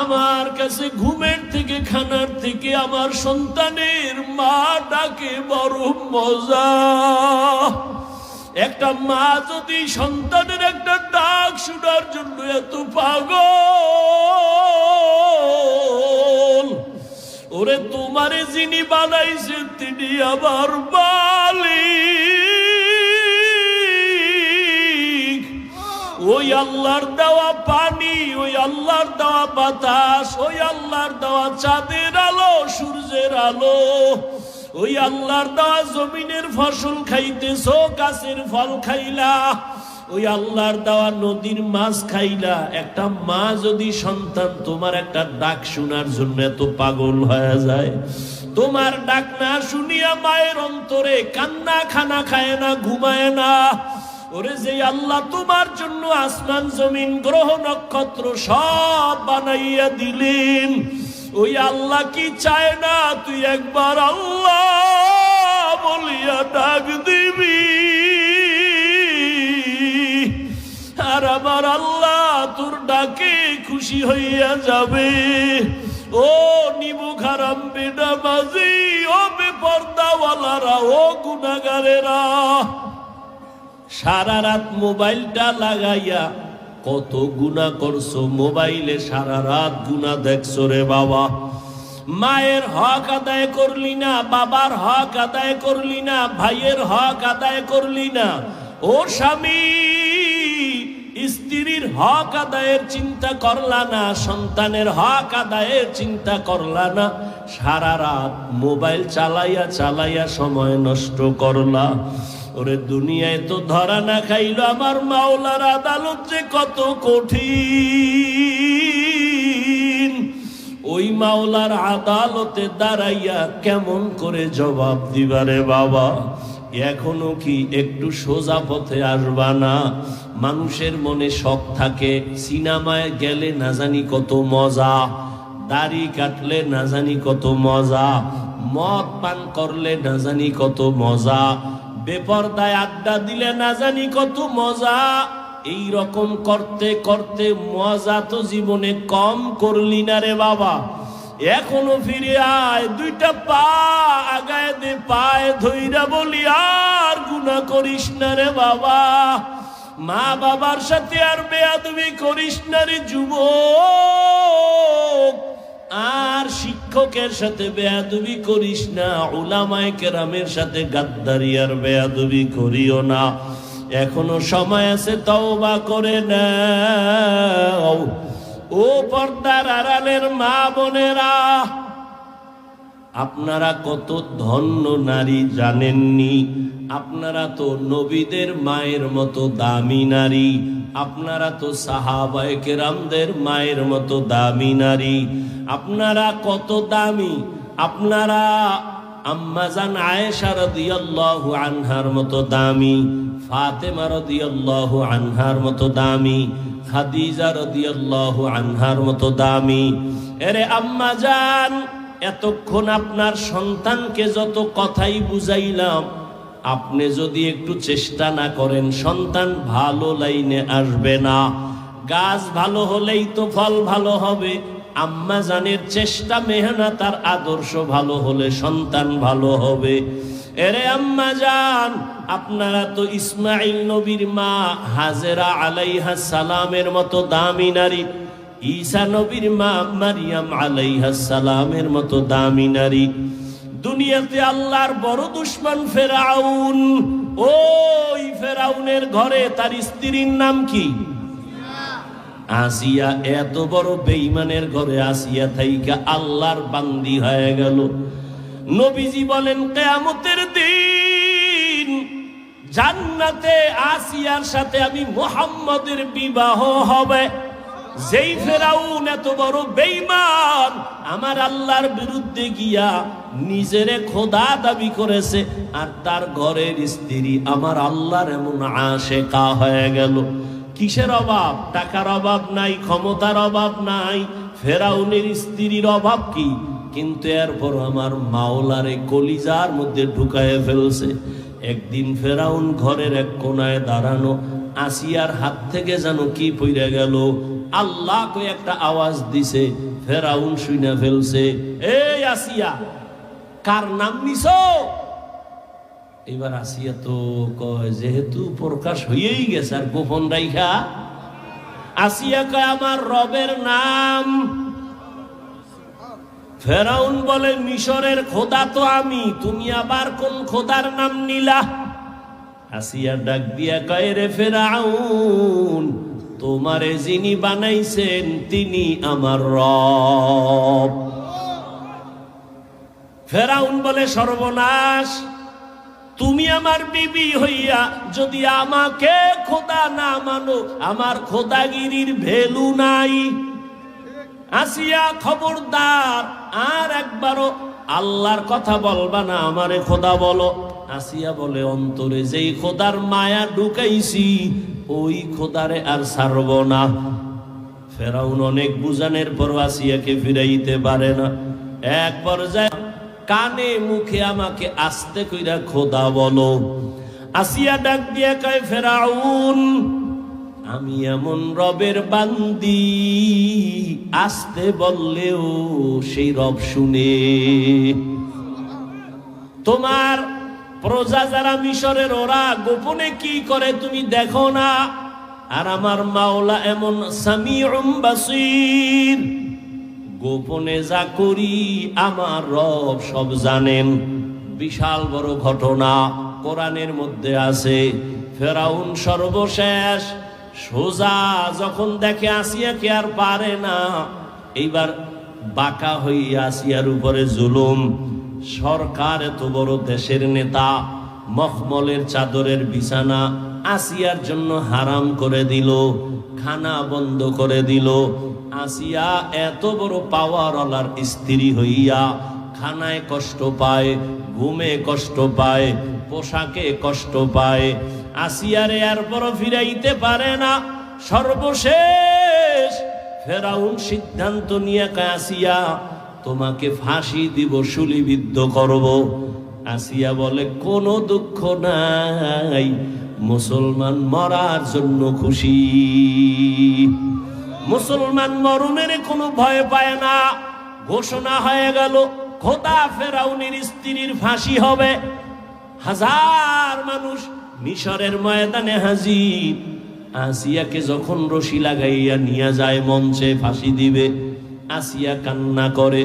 আমার কাছে ঘুমের থেকে খানার থেকে আমার সন্তানের মা ডাকে বড় মজা। একটা মা যদি সন্তানের একটা ডাক শোনার জন্য এত পাগল, ওরে তোমারে যিনি বানাইছেন তিনি আমার মালিক। ওই আল্লাহর দেওয়া পানি, ওই আল্লাহর দেওয়া বাতাস, ওই আল্লাহর দেওয়া চাঁদের আলো, সূর্যের আলো, ওই আল্লাহর দেওয়া জমিনের ফসল খাইতেছো, গাছের ফল খাইলা, ওই আল্লাহর দেওয়া নদীর মাছ খাইলা। একটা মা যদি সন্তান তোমার একটা ডাক শোনার জন্য এত পাগল হয়ে যায়, তোমার ডাক না শুনিয়া মায়ের অন্তরে কান্না খানা খায় না, ঘুমায় না। ওরে যে আল্লাহ তোমার জন্য আসমান জমিন গ্রহ নক্ষত্র সব বানাইয়া দিলেন, ওই আল্লাহ কি চায় না তুই একবার আল্লাহ বলিয়া ডাক দিবি? আর আমার আল্লাহ তোর ডাকে খুশি হইয়া যাবে। ও নিবু খারাম বেডা মাঝি, ও বেপর্দাওয়ালারা, ও গুনাহগারেরা, সারা রাত মোবাইলটা লাগাইয়া কত গুনাহ করছো। মোবাইলে সারা রাত গুনাহ দেখছো রে বাবা। মায়ের হক আদায় করলি না, বাবার হক আদায় করলি না, ভাইয়ের হক আদায় করলি না। ও স্বামী, স্ত্রীর হক আদায়ের চিন্তা করলা না, সন্তানের হক আদায়ের চিন্তা করলা না। সারা রাত মোবাইল চালাইয়া চালাইয়া সময় নষ্ট করলা। ওরে দুনিয়ায় তো ধরা না খাইল, আমার মাওলার আদালত যে কত কঠিন। ওই মাওলার আদালতে দাঁড়াইয়া কেমন করে জবাব দিবারে বাবা? এখনো কি একটু সোজা পথে আসবা না? মানুষের মনে শখ থাকে, সিনেমায় গেলে না জানি কত মজা, দাড়ি কাটলে না জানি কত মজা, মদ পান করলে না জানি কত মজা, বেপরদায় আড্ডা দিলে না জানি কত মজা। এই রকম করতে করতে মজা তো জীবনে কম করলি না রে বাবা। এখনো ফিরে আয়, দুইটা পা আগায় দে, পায়ে ধইরা বলি আর গুনাহ করিস না রে বাবা। মা বাবার সাথে আর বেয়াদবি করিস না রে যুবক। আর শিক্ষকের সাথে বেয়াদবি করিস না, উলামায়ে কেরামের সাথে গাদ্দারি আর বেয়াদবি করিও না। এখনো সময় আছে, তওবা করে নাও। ও পর্দার আড়ালের মা বোনেরা, আপনারা কত ধন্য নারী জানেননি? আপনারা তো নবীদের মায়ের মতো দামি নারী, আপনারা তো সাহাবায়ে কেরামদের মায়ের মতো দামি নারী। আপনারা কত দামি! আপনারা আম্মাজান আয়েশা রাদিয়াল্লাহু আনহার মতো দামি, ফাতেমা রাদিয়াল্লাহু আনহার মতো দামি, খাদিজা রাদিয়াল্লাহু আনহার মতো দামি। এরে আম্মাজান, এতক্ষণ আপনার সন্তানকে যত কথাই বুঝাইলাম, আপনি যদি একটু চেষ্টা না করেন, সন্তান ভালো লাইনে আসবে না। গাছ ভালো হলেই তো ফল ভালো হবে। আম্মা জানের চেষ্টা, মেহনত আর আদর্শ ভালো হলে সন্তান ভালো হবে। এরে আম্মা জান, আপনারা তো ইসমাইল নবীর মা হাজেরা আলাইহাস সালামের মতো দামি নারী, ঈসা নবীর মা মারিয়াম আলাইহাস সালামের মতো দামি নারী। দুনিয়াতে আল্লাহর বড় দুশমন ফেরাউন। ওই ফেরাউনের ঘরে তার স্ত্রীর নাম কি? আসিয়া। এত বড় বেঈমানের ঘরে আসিয়া থাইকা আল্লাহর বান্দি হয়ে গেল। নবীজি বলেন, কিয়ামতের দিন জান্নাতে আসিয়ার সাথে আমি মুহাম্মদের বিবাহ হবে। যেই ফেরাউন এত বড় বেঈমান, আমার আল্লাহর বিরুদ্ধে গিয়া নিজেরে খোদা দাবি করেছে, আর তার ঘরের স্ত্রী আমার আল্লাহর এমন আশেকা হয়ে গেল। কিসের অভাব? টাকার অভাব নাই, ক্ষমতার অভাব নাই, ফেরাউনের স্ত্রীর অভাব কি? কিন্তু এরপর আমার মাওলারে কলিজার মধ্যে ঢুকায় ফেলছে। একদিন ফেরাউন ঘরের এক কোনায় দাঁড়ানো, আসিয়ার হাত থেকে যেন কি পইরা গেল, আল্লাহ কই একটা আওয়াজ দিছে, ফেরাউন শুনে ফেলছে, এই আসিয়া কার নাম নিছো? এবার আসিয়া তো কয়, যেহেতু প্রকাশ হয়েই গেছে আর গোপন রাইখা, আসিয়া কয় আমার রবের নাম। ফেরাউন বলে, মিশরের খোদা তো আমি, তুমি আবার কোন খোদার নাম নিলা? আসিয়া ডাক দিয়া কয়, রে ফেরাউন, তোমারে যিনি বানাইছেন তিনি আমার রব। ফেরাউন বলে, সর্বনাশ, তুমি আমার বিবি হইয়া যদি আমাকে খোদা না মানো, আমার খোদাগিরির ভ্যালু নাই। আসিয়া খবরদার, আর একবারও আল্লাহর কথা বলবা না, আমারে খোদা বলো। আসিয়া বলে, অন্তরে যেই খোদার মায়া ঢুকাইছি ওই খোদারে আর ছাড়ব না। ফেরাউন অনেক বুঝানোর পর আসিয়াকে ফিরাইতে পারে না। এক পর্যায়ে কানে মুখে আমাকে আস্তে কইরা খোদা বলো। আসিয়া ডাক দিয়া কয়, ফেরাউন, আমি এমন রবের বান্দি, আস্তে বললেও সেই রব শুনে। তোমার প্রজা যারা মিশরের, ওরা গোপনে কি করে তুমি দেখো না, আর আমার মাওলা এমন সামিউম বাসীর, গোপনে যা করি আমার রব সব জানেন। বিশাল বড় ঘটনা কোরআনের মধ্যে আছে। ফেরাউন সর্বশেষ সোজা যখন দেখে আসিয়াকে আর পারে না, এইবার বাঁকা হইয়া আসিয়ার উপরে জুলুম। সরকার এত বড় দেশের নেতা, মখমলের চাদরের বিছানা আসিয়ার জন্য হারাম করে দিল, খানা বন্ধ করে দিল। আসিয়া এত বড় পাওয়ারওয়ালার স্ত্রী হইয়া খানায় কষ্ট পায়, ঘুমে কষ্ট পায়, পোশাকে কষ্ট পায়। আসিয়ারে আর বড় ফিরাইতে পারে না। সর্বশেষ ফেরাউন সিদ্ধান্ত নিয়ে কয়, আসিয়া তোমাকে ফাঁসি দিব, শুলিবিদ্ধ করব। আসিয়া বলে, কোনো দুঃখ নাই, মুসলমান মরার জন্য খুশি। মুসলমান মরণের কোনো ভয় পায় না। ঘোষণা হয়ে গেল, খোদা ফেরাউনের স্ত্রীর ফাঁসি হবে। হাজার মানুষ মিশরের ময়দানে হাজির। আসিয়াকে যখন রশি লাগাইয়া নিয়ে যায় মঞ্চে ফাঁসি দিবে, আসিয়া কান্না করে।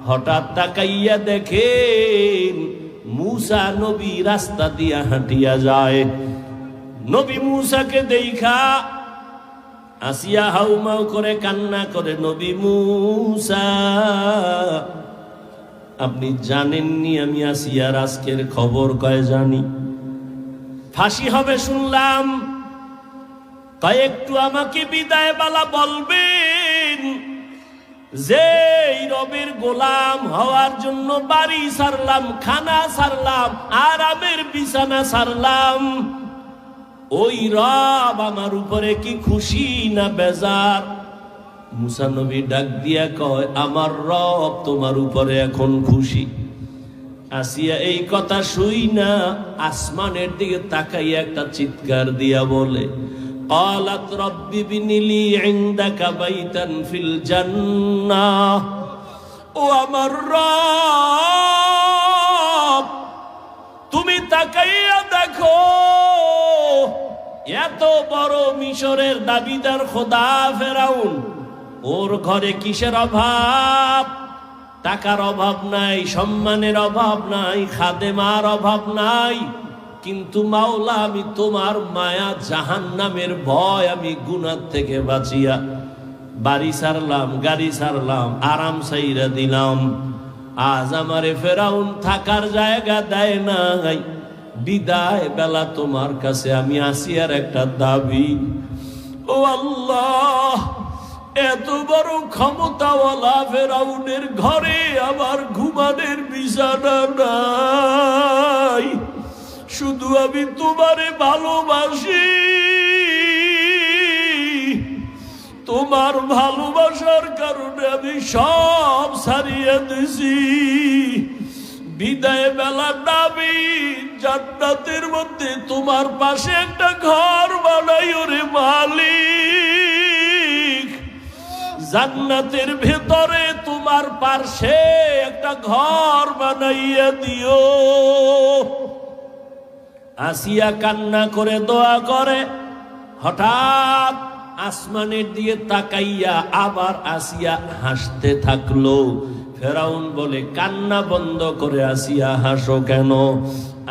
হঠাৎ তাকাইয়া দেখেন মূসা নবী রাস্তা দিয়া হাঁটিয়া যায়। নবী মূসাকে দেখা আসিয়া হাউমাউ করে কান্না করে, নবী মূসা, আপনি জানেননি আমি আসিয়ার আজকের খবর? কয়, জানি। ফাঁসি হবে শুনলাম, তাই একটু আমাকে বিদায় বালা বলবেন, যে রবের গোলাম হওয়ার জন্য বাড়ি ছাড়লাম, খানা ছাড়লাম, আরামের বিছানা ছাড়লাম, ওই রব আমার উপরে কি খুশি না বেজার? মুসা নবী ডাক দিয়া কয়, আমার রব তোমার উপরে এখন খুশি। আসিয়া এই কথা শুই না আসমানের দিকে তাকাইয়া একটা চিৎকার দিয়া বলে, قالت رب ابن لي عندك بيتا في الجنة। ও আমার রব, তুমি তাকাইয়া দেখো, এত বড় মিশরের দাবিদার খোদা ফেরাউন, ওর ঘরে কিসের অভাব? টাকার অভাব নাই, সম্মানের অভাব নাই, খাদেমার অভাব নাই। কিন্তু মাওলা, আমি তোমার মায়া, জাহান্নামের ভয়, আমি গুনাহ থেকে বাঁচিয়া বাড়ি ছাড়লাম, গাড়ি ছাড়লাম, আরাম ছাইরা দিলাম। আজ আমারে ফেরাউন থাকার জায়গা দেয় নাই। বিদায় বেলা তোমার কাছে আমি আসিয়ার একটা দাবি। ও আল্লাহ, এত বড় ক্ষমতাওয়ালা ফেরাউনের ঘরে আমার ঘুমানের বিছানা নাই। শুধু আমি তোমারে ভালোবাসি, তোমার ভালোবাসার কারণে আমি সব ছাড়িয়ে দিছি। বিদায় বেলা নামি জান্নাতের মধ্যে তোমার পাশে একটা ঘর বানাই, ওরে মালিক। জান্নাতের ভেতরে তোমার পার্শ্বে একটা ঘর বানাইয়া দিও। আসিয়া কান্না করে দোয়া করে, হঠাৎ আসমানের দিকে তাকাইয়া আবার আসিয়া হাসতে থাকলো। ফেরাউন বলে, কান্না বন্ধ করে আসিয়া হাসো কেন?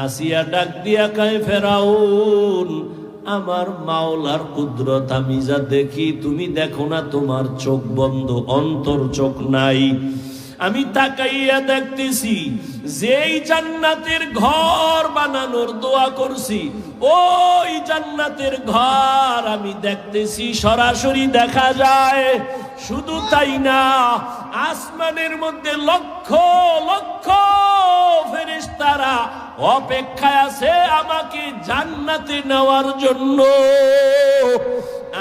আসিয়া ডাক দিয়া কয়, ফেরাউন, আমার মাওলার কুদরত আমি যা দেখি তুমি দেখো না, তোমার চোখ বন্ধ, অন্তর চোখ নাই। আমি তাকাইয়া দেখতেছি যেই জান্নাতের ঘর বানানোর দোয়া করছি, ওই জান্নাতের ঘর আমি দেখতেছি, সরাসরি দেখা যায়। শুধু তাই না, আসমানের মধ্যে লক্ষ লক্ষ ফেরেশতারা অপেক্ষায় আছে আমাকে জান্নাতে নেওয়ার জন্য।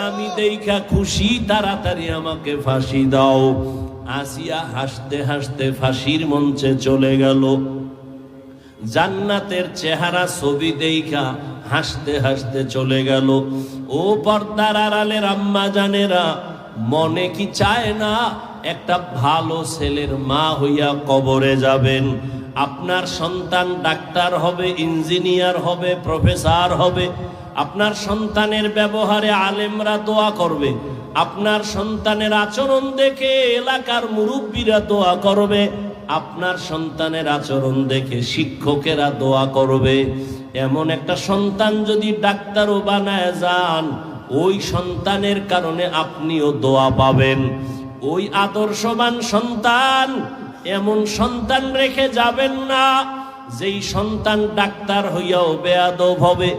আমি দেখা খুশি, তাড়াতাড়ি আমাকে ফাঁসি দাও। আসিয়া হাসতে হাসতে ফাঁসির মঞ্চে চলে গেল। জান্নাতের চেহারা ছবি দেখা হাসতে হাসতে চলে গেল। ও পর্দার আড়ালের আম্মা জানেরা, মনে কি চায় না একটা ভালো ছেলের মা হইয়া কবরে যাবেন? আপনার সন্তান ডাক্তার হবে, ইঞ্জিনিয়ার হবে, প্রফেসর হবে। আপনার সন্তানের ব্যবহারে আলেমরা দোয়া করবে, আপনার সন্তানের আচরণ দেখে এলাকার মুরব্বীরা দোয়া করবে, আপনার সন্তানের আচরণ দেখে শিক্ষকেরা দোয়া করবে। এমন একটা সন্তান যদি ডাক্তারও বানায় যান, ওই সন্তানের কারণে আপনিও দোয়া পাবেন। ওই আদর্শবান সন্তান, এমন সন্তান রেখে যাবেন না যেই সন্তান ডাক্তার হইয়াও বেয়াদব হবে,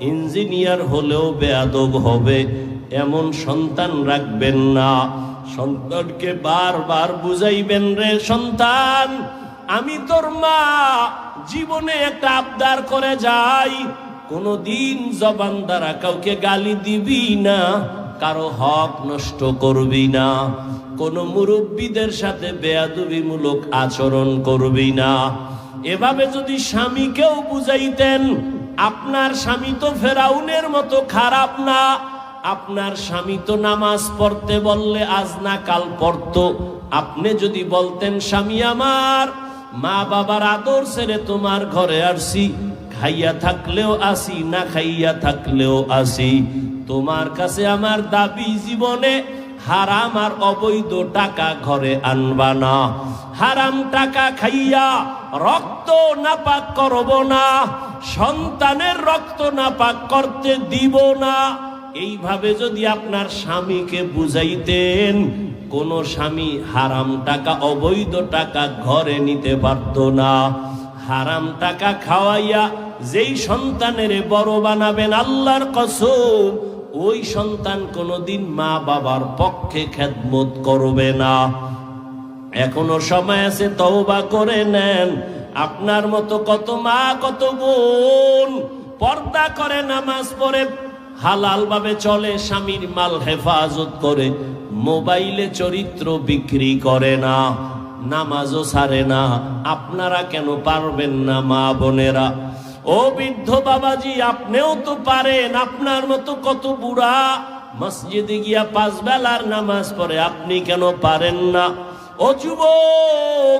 ইঞ্জিনিয়ার হলেও বেয়াদব হবে। এমন সন্তান রাখবেন না। সন্তানকে বারবার বুঝাইবেন, রে সন্তান, আমি তোর মা, জীবনে একটা আবদার করে যাই, কোনদিন জবান দ্বারা কাউকে গালি দিবি না, কারো হক নষ্ট করবি না, কোন মুরব্বীদের সাথে বেয়াদবিমূলক আচরণ করবি না। এভাবে যদি স্বামীকেও বুঝাইতেন, আপনার স্বামী তো ফেরাউনের মতো খারাপ না। আপনার স্বামী তো নামাজ পড়তে বললে আজ না কাল পড়তো। আপনি যদি বলতেন, স্বামী আমার, মা বাবার আদর ছেড়ে তোমার ঘরে আসছি, খাইয়া থাকলেও আসি, না খাইয়া থাকলেও আসি, তোমার কাছে আমার দাবি, জীবনে হারাম আর অবৈধ টাকা ঘরে আনবা না, হারাম টাকা খাইয়া রক্ত নাপাক করব না, সন্তানের রক্ত নাপাক করতে দিব না। এইভাবে যদি আপনার স্বামীকে বুঝাইতেন, কোন স্বামী হারাম টাকা, অবৈধ টাকা ঘরে নিতে পারত না। হারাম টাকা খাওয়াইয়া যেই সন্তানের বড় বানাবেন, আল্লাহর কসম, ওই সন্তান কোনদিন মা বাবার পক্ষে খেদমত করবে না। এখনো সময় আছে, তওবা করে নেন। আপনার মতো কত মা, কত বোন পর্দা করে, নামাজ পড়ে, হালাল ভাবে চলে, স্বামীর মাল হেফাজত করে, মোবাইলে চরিত্র বিক্রি করে না, নামাজও ছাড়ে না। আপনারা কেন পারবেন না মা বোনেরা? ও বৃদ্ধ বাবাজি, আপনিও তো পারেন। আপনার মতো কত বুড়া মসজিদে গিয়া 5 বেলার নামাজ পড়ে, আপনি কেন পারেন না? ও যুবক,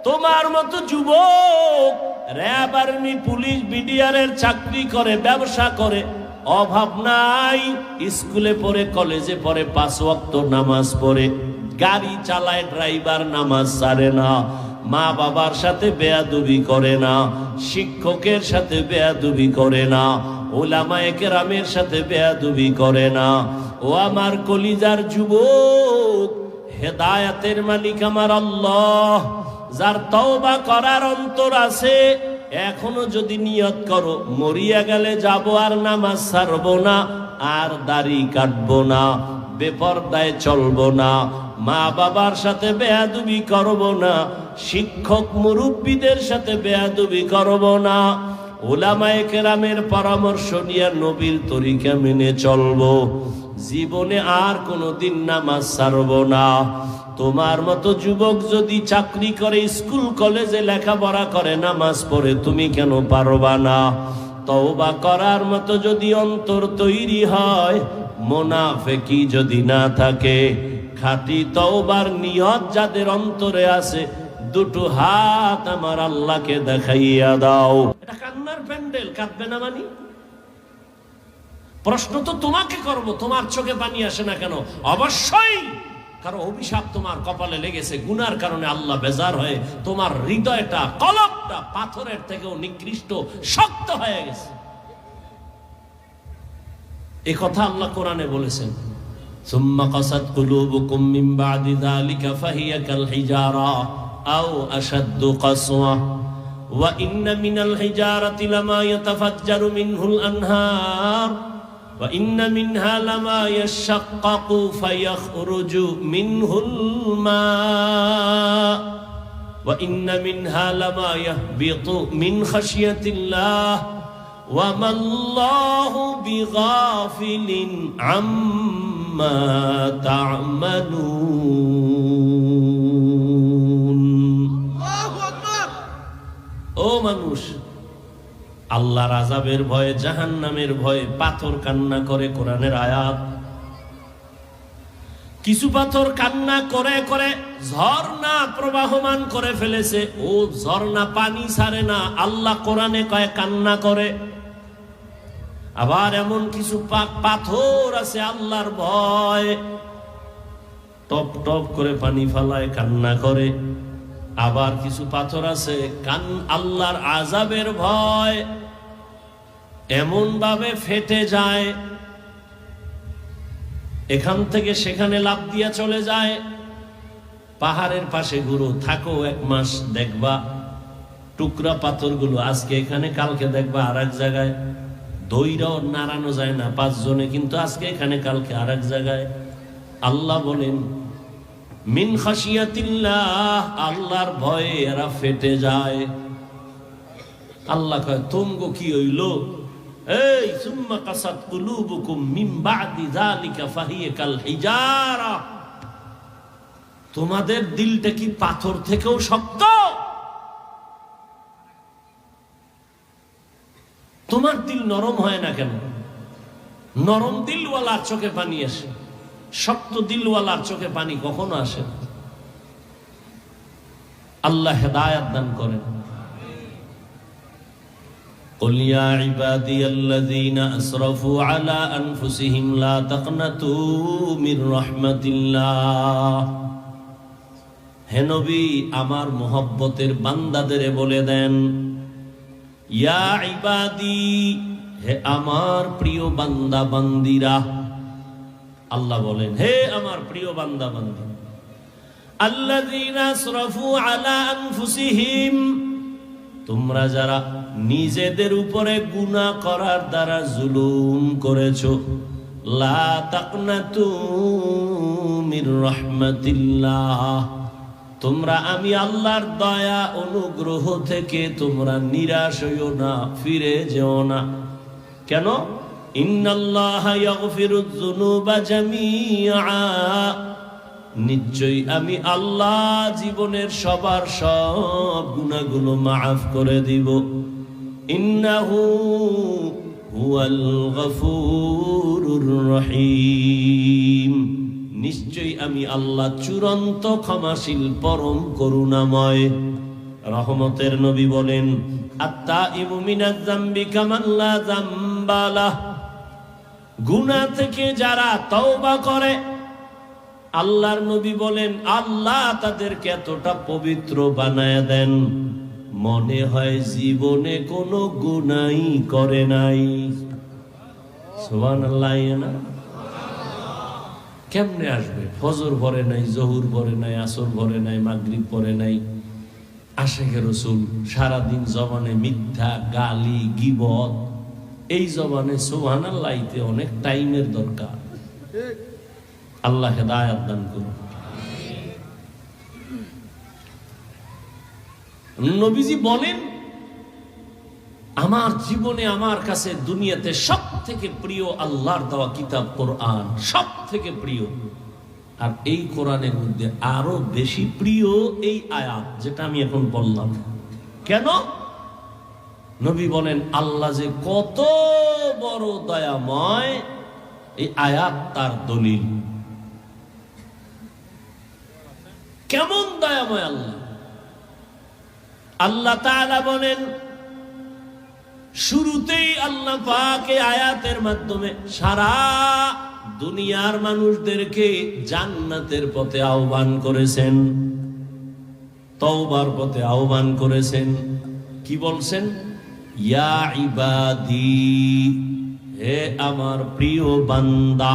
তোমার মতো যুবক র্যাব, আর্মি, পুলিশ, বিডিআরের চাকরি করে, ব্যবসা করে, অভাব নাই, স্কুলে পড়ে, কলেজে পড়ে, 5 ওয়াক্ত নামাজ পড়ে, গাড়ি চালায়, ড্রাইভার, নামাজ ছাড়ে না, মা বাবার সাথে বেয়াদবি করে না, শিক্ষকের সাথে বেয়াদবি করে না, উলামায়ে কেরামের সাথে বেয়াদবি করে না। ও আমার কলিজার যুবক, হেদায়েতের মালিক আমার আল্লাহ, যার তওবা করার অন্তর আছে, এখনো যদি নিয়ত করো, মরিয়া গেলে যাব আর নামাজ ছাড়বো না, আর দাড়ি কাটবো না, বেপরদায় চলবো না, মা বাবার সাথে বেয়াদবি করবো না, শিক্ষক মুরব্বীদের সাথে বেয়াদবি করবো না, উলামায়ে কেরামের পরামর্শ নিয়ে নবীর তরিকা মেনে চলবো, জীবনে আর কোনোদিন নামাজ ছাড়বো না। তোমার মতো যুবক যদি চাকরি করে, স্কুল কলেজে লেখাপড়া করে, নামাজ পড়ে, তুমি কেন পারবা না? তওবা করার মতো যদি অন্তর তৈরি হয়, মুনাফিকি যদি না থাকে, খাঁটি তওবার নিয়ত যাদের অন্তরে আছে, দুটো হাত আমার আল্লাহকে দেখাইয়া দাও। এটা কান্নার প্যান্ডেল, কাঁদবে না মানি? প্রশ্ন তো তোমাকে করব, তোমার চোখে পানি আসে না কেন? অবশ্যই কারো অভিশাপ তোমার কপালে লেগেছে, গুনার কারণে আল্লাহ বেজার হয়ে তোমার হৃদয়টা, কলবটা পাথরের থেকেও নিকৃষ্ট শক্ত হয়ে গেছে। এই কথা আল্লাহ কোরআনে বলেছেন, সুম্মা কাসাত কুলুবুকুম মিন বাদি যালিকা ফাহিয়া কাল হিজারা আও আশাদ্দু কাসওয়া ওয়া ইন্না মিনাল হিজারাতি লামা ইয়াতাফাজ্জারু মিনহুল আনহার ওয়া ইন্না মিনহা লামা ইয়াশাক্কাকু ফায়াখরুজু মিনহুল মা ওয়া ইন্না মিনহা লামা ইয়াহবিতু মিন খাশিয়াতিল্লাহ ওয়া মাল্লাহু বিগাফিলিন আম্মা তা'মালুন। ও মানুষ, আল্লাহর আযাবের ভয়ে, জাহান্নামের ভয়ে পাথর কান্না করে। কোরআনের আয়াত। কিছু পাথর কান্না করে করে ঝর্ণা প্রবাহমান করে ফেলেছে। ও ঝর্ণা পানি ছাড়ে না, আল্লাহ কোরআনে কয় কান্না করে। আবার এমন কিছু পাথর আছে আল্লাহর ভয় টপ টপ করে পানি ফালায়, কান্না করে। আবার কিছু পাথর আছে আল্লাহর আযাবের ভয় এমন ভাবে ফেটে যায়, এখান থেকে সেখানে লাফ দিয়া চলে যায়। পাহাড়ের পাশে ঘুরো, থাকো 1 মাস, দেখবা টুকরা পাথরগুলো আজকে এখানে, কালকে দেখবা আর এক জায়গায়। দইরাও নাড়ানো যায় না 5 জনে, কিন্তু আজকে এখানে কালকে আর এক জায়গায়। আল্লাহ বলেন মিন খাশিয়াতিল্লাহ, আল্লাহর ভয়ে এরা ফেটে যায়। আল্লাহ কয় তোমগো কি হইল? এই সুম্মা কাসাত কুলুবুকুম মিন বাদি যালিকা ফাহিয়া কাল হিজারা, তোমাদের দিলটা কি পাথর থেকেও শক্ত? তোমার দিল নরম হয় না কেন? নরম দিলওয়ালার চোখে পানি আসে, শক্ত দিলওয়ালার চোখে পানি কখনো আসে না। আল্লাহ হেদায়েত দান করেন। قل يا عبادي الذين أسرفوا على أنفسهم لا تقنطوا من رحمة الله। হে নবী, আমার মোহব্বতের বান্দাদের বলে দেন, ইয়া ইবাদি, হে আমার প্রিয় বান্দা বান্দিরা। আল্লাহ বলেন, হে আমার প্রিয় বান্দা বান্দি, আল্লাযীনা আসরাফু আলা আনফুসিহিম, তোমরা যারা নিজেদের উপরে গুনাহ করার দ্বারা জুলুম করেছো, লা তাকনাতু মির রাহমাতিল্লাহ, তোমরা আমি আল্লাহর দয়া অনুগ্রহ থেকে তোমরা নিরাশ হইও না, ফিরে যেও না। কেন? ইন্নাল্লাহা ইয়াগফিরুয যুনুবা জামিআ, নিশ্চয়ই আমি আল্লাহ জীবনের সবার সব গুনাহগুলো মাফ করে দিব। ইন্নাহু হুয়াল গফুরুর রহিম, নিশ্চয়ই আমি আল্লাহ চূড়ান্ত ক্ষমাশীল, পরম করুণাময়। রহমতের নবী বলেন, আত-তাইবু মিনাজ যামবি কামান লা যামবা লাহ, গুনাহ থেকে যারা তওবা করে, আল্লাহর নবী বলেন আল্লাহ তাদেরকে এতটা পবিত্র বানায় দেন, মনে হয় জীবনে কোনো গুনাহই করে নাই। সুবহানাল্লাহ। না কেমনে আসবে? ফজর পড়ে নাই, জোহর পড়ে নাই, আসর পড়ে নাই, মাগরিব পড়ে নাই। আশিকে রাসূল সারাদিন জবানে মিথ্যা, গালি, গীবত, এই জবানে সুবহানাল্লাহতে অনেক টাইমের দরকার। আল্লাহ হেদায়েত দান করুন। নবীজি বলেন, আমার জীবনে, আমার কাছে দুনিয়াতে সব থেকে প্রিয় আল্লাহর দেওয়া কিতাব কোরআন, সব থেকে প্রিয়। আর এই কোরআনের মধ্যে আরো বেশি প্রিয় এই আয়াত যেটা আমি এখন বললাম। কেন? নবী বলেন আল্লাহ যে কত বড় দয়াময়, এই আয়াত তার দলিল। কেমন দয়াময় আল্লাহ। আল্লাহ তাআলা বলেন, শুরুতেই আল্লাহ পাক এই আয়াতের মাধ্যমে সারা দুনিয়ার মানুষদেরকে জান্নাতের পথে আহ্বান করেছেন, তওবার পথে আহ্বান করেছেন। কি বলছেন? ইয়া ইবাদি, হে আমার প্রিয় বান্দা।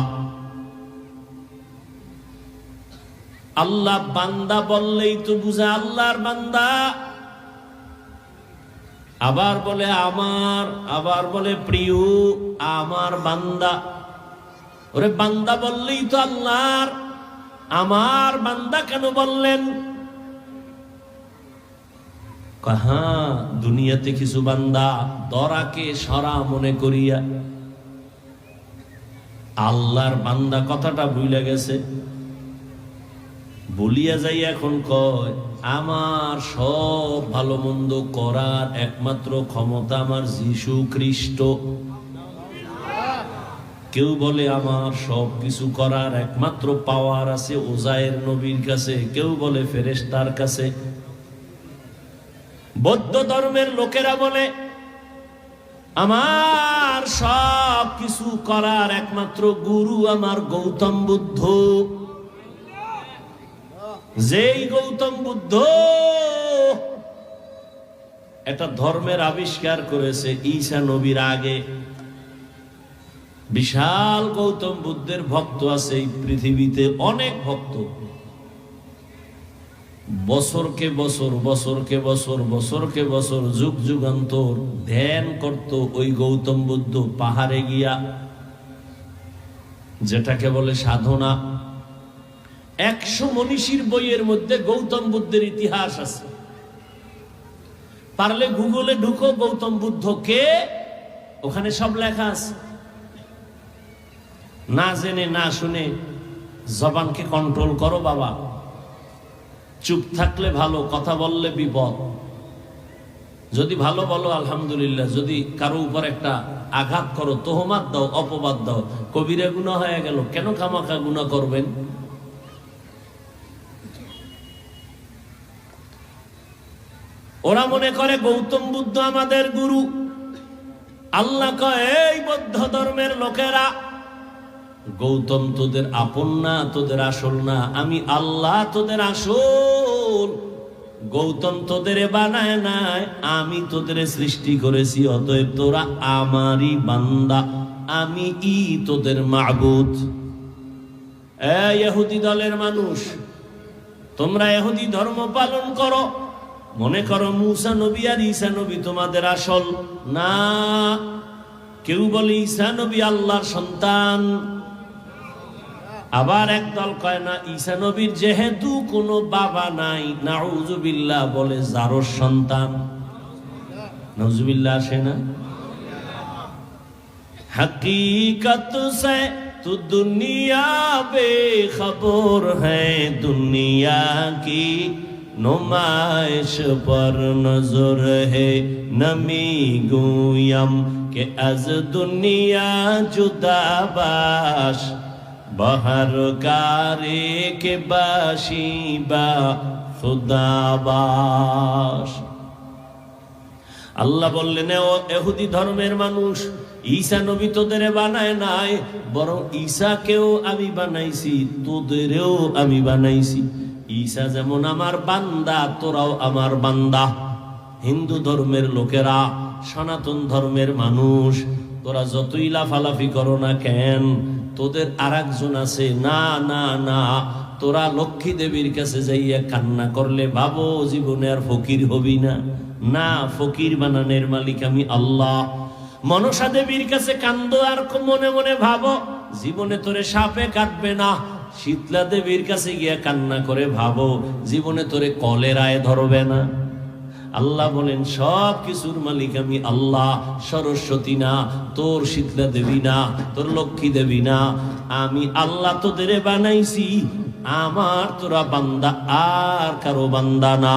আল্লাহ বান্দা বললেই তো বুঝা আল্লাহর বান্দা। আবার বলে আমার, আবার বলে প্রিয় আমার বান্দা। ওরে বান্দা বললেই তো আল্লাহর, আমার বান্দা কেন বললেন? কাহা দুনিয়াতে কিছু বান্দা দরাকে সরা মনে করিয়া আল্লাহর বান্দা কথাটা ভুলে গেছে, বলিয়া যাই এখন কয় আমার সব ভালো মন্দ করার একমাত্র ক্ষমতা আমার যীশু খ্রিস্ট। কেউ বলে আমার সব কিছু করার একমাত্র পাওয়ার আছে ওজায়ের নবীর কাছে, কেউ বলে ফেরেশতার কাছে। বৌদ্ধ ধর্মের লোকেরা বলে আমার সব কিছু করার একমাত্র গুরু আমার গৌতম বুদ্ধ। যেই গৌতম বুদ্ধ একটা ধর্মের আবিষ্কার করেছে ঈসা নবীর আগে, বিশাল গৌতম বুদ্ধের ভক্ত আছে এই পৃথিবীতে, অনেক ভক্ত। বছরকে বছর, বছরকে বছর, বছরকে বছর, যুগ যুগান্তর ধ্যান করত ওই গৌতম বুদ্ধ পাহাড়ে গিয়া, যেটাকে বলে সাধনা। 100 মনীষীর বইয়ের মধ্যে গৌতম বুদ্ধের ইতিহাস আছে। পারলে গুগলে ঢুকো গৌতম বুদ্ধ কে, ওখানে সব লেখা আছে। না জেনে না শুনে জবানকে কন্ট্রোল করো বাবা। চুপ থাকলে ভালো, কথা বললে বিপদ। যদি ভালো বলো আলহামদুলিল্লাহ, যদি কারো উপর একটা আঘাত করো, তোহমাত দাও, অপবাদ দাও, কবিরা গুনাহ হয়ে গেল। কেন খামাখা গুনাহ করবেন? ওরা মনে করে গৌতম বুদ্ধ আমাদের গুরু। আল্লাহ কয় এই বৌদ্ধ ধর্মের লোকেরা, গৌতম তোদের আপন না, তোদের আসল না, আমি আল্লাহ তোদের আসল। গৌতম তোদের বানায় নাই, আমি তোদের সৃষ্টি করেছি, অতএব তোরা আমারই বান্দা, আমি তোদের মাবুদ। ইহুদি দলের মানুষ, তোমরা ইহুদি ধর্ম পালন করো, মনে করো মুসা নবী আর ঈসা নবী তোমাদের আসল। না, কেউ বলে ঈসা নবী আল্লাহর সন্তান, আবার একদল কয় না ঈসা নবীর যেহেতু কোনো বাবা নাই, নাউজুবিল্লাহ বলে যারোর সন্তান। নাউজুবিল্লাহ আসে না? हकीकत से तो दुनिया बेखबर है, दुनिया की नुमाइश पर नजर है, नमी गुयम के अज दुनिया जुदा बाश, बहर कारे के बाशी बा खुदा बाश। আল্লাহ বললেন ও ইহুদি ধর্মের মানুষ, ঈসা নবী তোদের বানায় নাই, বরং ঈসাকেও আমি বানাইছি, তোদেরও আমি বানাইছি। ঈসা যেমন আমার বান্দা, তোরাও আমার বান্দা। হিন্দু ধর্মের লোকেরা, সনাতন ধর্মের মানুষ, তোরা যতই লাফালাফি করো না কেন, তোদের আরেকজন আছে। না না না, তোরা লক্ষ্মী দেবীর কাছে যাইয়া কান্না করলে ভাবো জীবনে আর ফকির হবি না। না, ফকির বানানের মালিক আমি আল্লাহ। মনসা দেবীর কাছে কান্দো আর মনে মনে ভাবো জীবনে তোরে সাপে কাটবে না। শীতলা দেবীর কাছে গিয়া কান্না করে ভাবো জীবনে তোরে কলেরায় ধরবে না। আল্লাহ বলেন সব কিছুর মালিক আমি আল্লাহ। সরস্বতী না, তোর শীতলা দেবী না, তোর লক্ষ্মী দেবী না, আমি আল্লাহ তোদের বানাইছি। আমার তোরা বান্দা, আর কারো বান্দা না।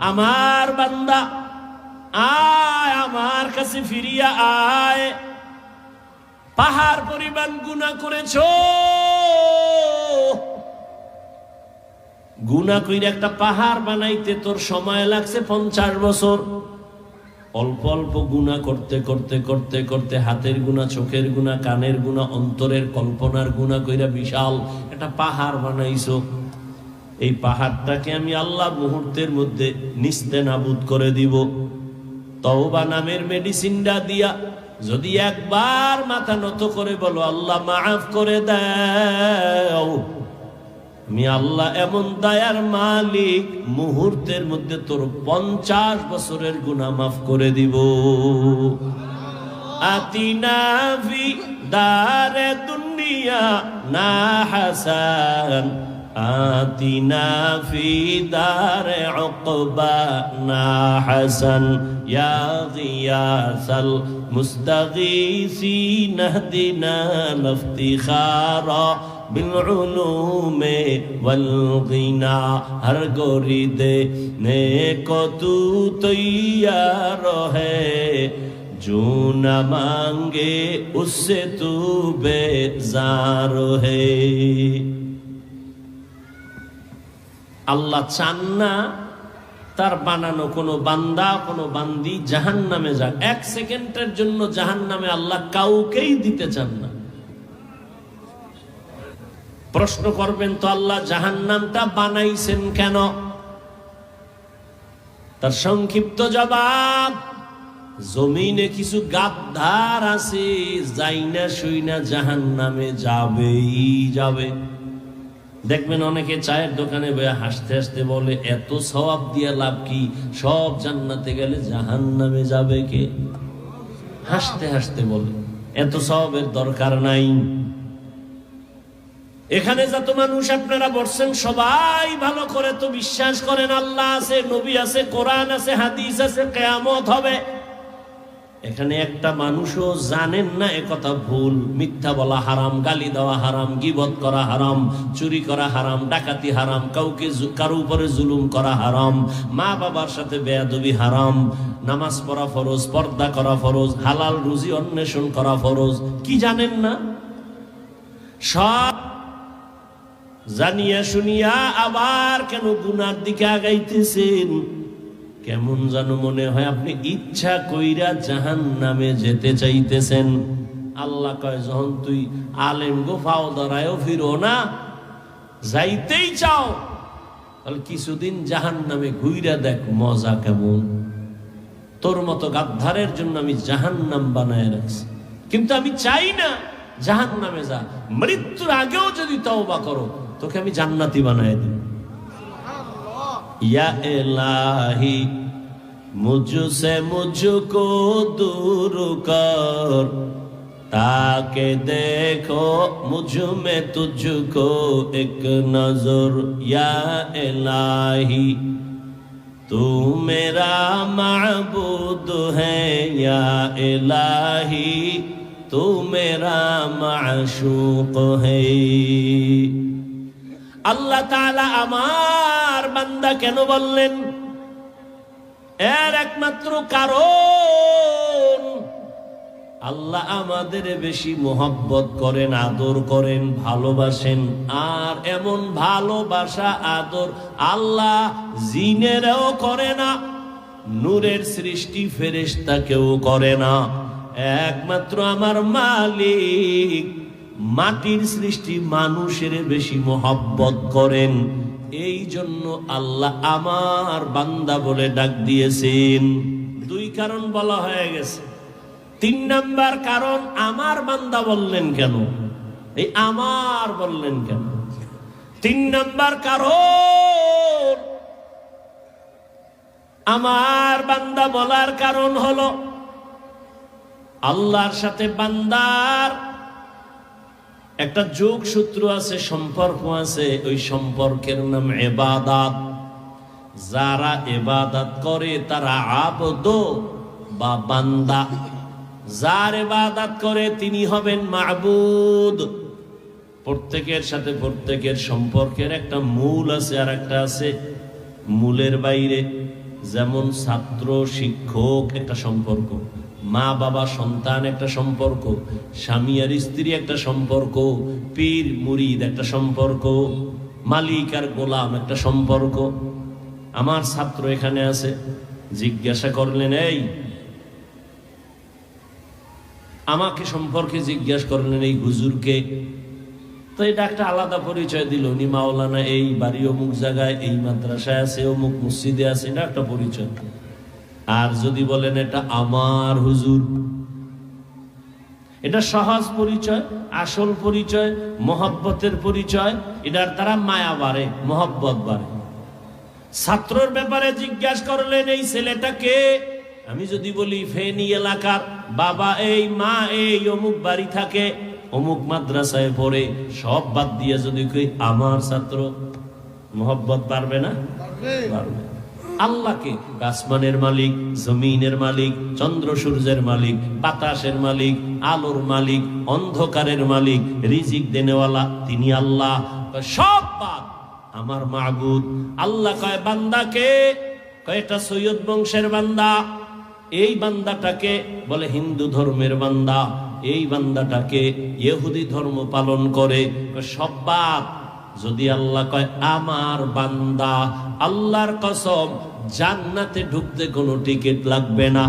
আমার বান্দা আয়, আমার কাছে ফিরিয়া আয়। পাহাড় পরিমাণ গুনাহ করেছো, গুনাহ কইরা একটা পাহাড় বানাইতে তোর সময় লাগছে 50 বছর। অল্প অল্প গুনাহ করতে করতে করতে করতে হাতের গুনাহ, চোখের গুনাহ, কানের গুনাহ, অন্তরের কল্পনার গুনাহ কইরা বিশাল একটা পাহাড় বানাইছো। এই পাহাড়টাকে আমি আল্লাহ মুহূর্তের মধ্যে নিস্তেনাবুদ করে দিব। তওবা নামের মেডিসিনটা দিয়া যদি একবার মাথা নত করে বলো আল্লাহ মাফ করে দাও, আমি আল্লাহ এমন দয়ার মালিক, মুহূর্তের মধ্যে তোর 50 বছরের গুনাহ মাফ করে দিব। আতিনা ফি দারে দুনিয়া না হাসান, আতিনা ফি দারে উকবা না হাসান, ইয়া গিয়াসাল মুস্তাগীসিন ইহদিনা লিফতিখারা بالعلوم والغنا ہر گوری دینے کو تو تیار ہے، جو نہ مانگے اس سے تو بیزار ہے۔ আল্লাহ চান না তার বানানো কোনো বান্দা কোনো বান্দি জাহান্নামে যাক। 1 সেকেন্ডের জন্য জাহান্নামে আল্লাহ কাউকেই দিতে চান না। প্রশ্ন করবেন তো আল্লাহ জাহান্নামটা বানাইছেন কেন? তার সংক্ষিপ্ত জবাব, জমিনে কিছু গাদ্দার আছে, যাইনা শুইনা জাহান্নামে যাবেই যাবে। দেখবেন অনেকে চায়ের দোকানে বসে হাসতে হাসতে বলে এত সওয়াব দিয়ে লাভ কি, সব জান্নাতে গেলে জাহান্নামে যাবে কে? হাসতে হাসতে বলে এত সওয়াবের দরকার নাই। এখানে যত মানুষ আপনারা বলছেন সবাই ভালো করে তো বিশ্বাস করেন আল্লাহ আছে, নবী আছে, কোরআন আছে, হাদিস আছে, কিয়ামত হবে। এখানে একটা মানুষও জানেন না একথা ভুল। মিথ্যা বলা হারাম, গালি দেওয়া হারাম, গীবত করা হারাম, চুরি করা হারাম, ডাকাতি হারাম, কারো উপরে জুলুম করা হারাম, মা বাবার সাথে বেয়াদবি হারাম, নামাজ পড়া ফরজ, পর্দা করা ফরজ, হালাল রুজি অন্বেষণ করা ফরজ। কি জানেন না? সব জানিয়া শুনিয়া আবার কেন গুনার দিকে আগাইতেছেন? কেমন যেন মনে হয় আপনি ইচ্ছা কইরা জাহান্নামে যেতে চাইতেছেন। আল্লাহ কয় যখন তুই আলেম গো ফাও ধরায়ও ফিরো না, যাইতেই চাও, তাহলে কিছুদিন জাহান্নামে ঘুইরা দেখ মজা কেমন। তোর মতো গাদ্দারের জন্য আমি জাহান্নাম বানায় রাখছি, কিন্তু আমি চাই না জাহান্নামে যা। মৃত্যুর আগেও যদি তওবা করো তোকে আমি জান্নাতি বানায় দিব। या इलाही मुझसे मुझको दूर कर, ताके देखो मुझ में तुझको एक नजर। या इलाही तू मेरा माबूद है, या इलाही तू मेरा माशूक है। আল্লাহ তাআলা আমার বান্দা কেন বললেন? এর একমাত্র কারণ আল্লাহ আমাদের বেশি মোহাব্বত করেন, আদর করেন, ভালোবাসেন। আর এমন ভালোবাসা আদর আল্লাহ জিনেরাও করে না, নূরের সৃষ্টি ফেরেশতাকেও করে না। একমাত্র আমার মালিক মাটির সৃষ্টি মানুষের বেশি মোহাব্বত করেন। এই জন্য আল্লাহ আমার বান্দা বলে ডাক দিয়েছেন। 2 কারণ বলা হয়ে গেছে। 3 নাম্বার কারণ আমার বান্দা বললেন কেন? এই আমার বললেন কেন? 3 নাম্বার কারণ আমার বান্দা বলার কারণ হলো আল্লাহর সাথে বান্দার একটা যোগসূত্র আছে, সম্পর্ক আছে। ওই সম্পর্কের নাম ইবাদত। যারা ইবাদত করে তারা আবদ বা বান্দা। যার ইবাদত করে তিনি হবেন মাবুদ। প্রত্যেকের সাথে প্রত্যেকের সম্পর্কের একটা মূল আছে, আর একটা আছে মূলের বাইরে। যেমন ছাত্র শিক্ষক একটা সম্পর্ক, মা বাবা সন্তান একটা সম্পর্ক, স্বামী আর স্ত্রী একটা সম্পর্ক, পীর মুরিদ একটা সম্পর্ক। মালিক আর গোলাম একটা সম্পর্ক। আমার ছাত্র এখানে আছে, জিজ্ঞাসা করলেন, এই আমাকে সম্পর্কে জিজ্ঞাসা করলেন এই হুজুরকে, তো এটা একটা আলাদা পরিচয় দিল, উনি মাওলানা, এই বাড়ি অমুক জায়গায়, এই মাদ্রাসায় আছে, অমুক মসজিদে আছে, এটা একটা পরিচয়। আর যদি বলেন এটা আমার হুজুর, এটা সহজ পরিচয়, আসল পরিচয়, মহব্বতের পরিচয়, এটার দ্বারা মায়া বাড়ে, মহব্বত বাড়ে। ছাত্রর ব্যাপারে জিজ্ঞাসা করলেন এই ছেলেটাকে, আমি যদি বলি ফেনী এলাকার, বাবা এই, মা এই, অমুক বাড়ি থাকে, অমুক মাদ্রাসায় পড়ে, সব বাদ দিয়ে যদি কই আমার ছাত্র, মহব্বত বাড়বে না? বাড়বে। আল্লাহকে আসমানের মালিক, জমিনের মালিক, চন্দ্র সূর্যের মালিক, বাতাসের মালিক, আলোর মালিক, অন্ধকারের মালিক, রিজিক দেনেওয়ালা তিনি আল্লাহ, সব বাদ আমার মাবুদ। আল্লাহ কয় বান্দাকে, কয়টা সৈয়দ বংশের বান্দা, এই বান্দাটাকে বলে হিন্দু ধর্মের বান্দা, এই বান্দাটাকে ইহুদি ধর্ম পালন করে, সব বাদ। যদি আল্লাহ কয় আমার বান্দা, আল্লাহর কসম জান্নাতে ঢুকতে কোনো টিকিট লাগবে না।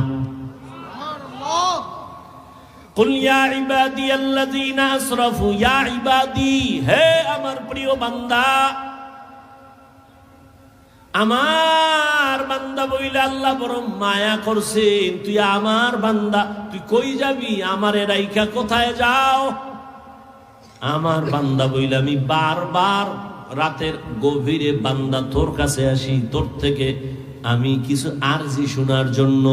কুল ইয়া ইবাদিয়াল্লাযীনা আসরাফু, ইয়া ইবাদি, হে আমার প্রিয় বান্দা, আমার বান্দা বইলে আল্লাহ বড় মায়া করছেন, তুই আমার বান্দা, তুই কই যাবি, আমারে রাইখা কোথায় যাও? আমার বান্দা বইলে আমি বারবার রাতের গভীরে বান্দা তোর কাছে আসি, তোর থেকে আমি কিছু আরজি শোনার জন্য।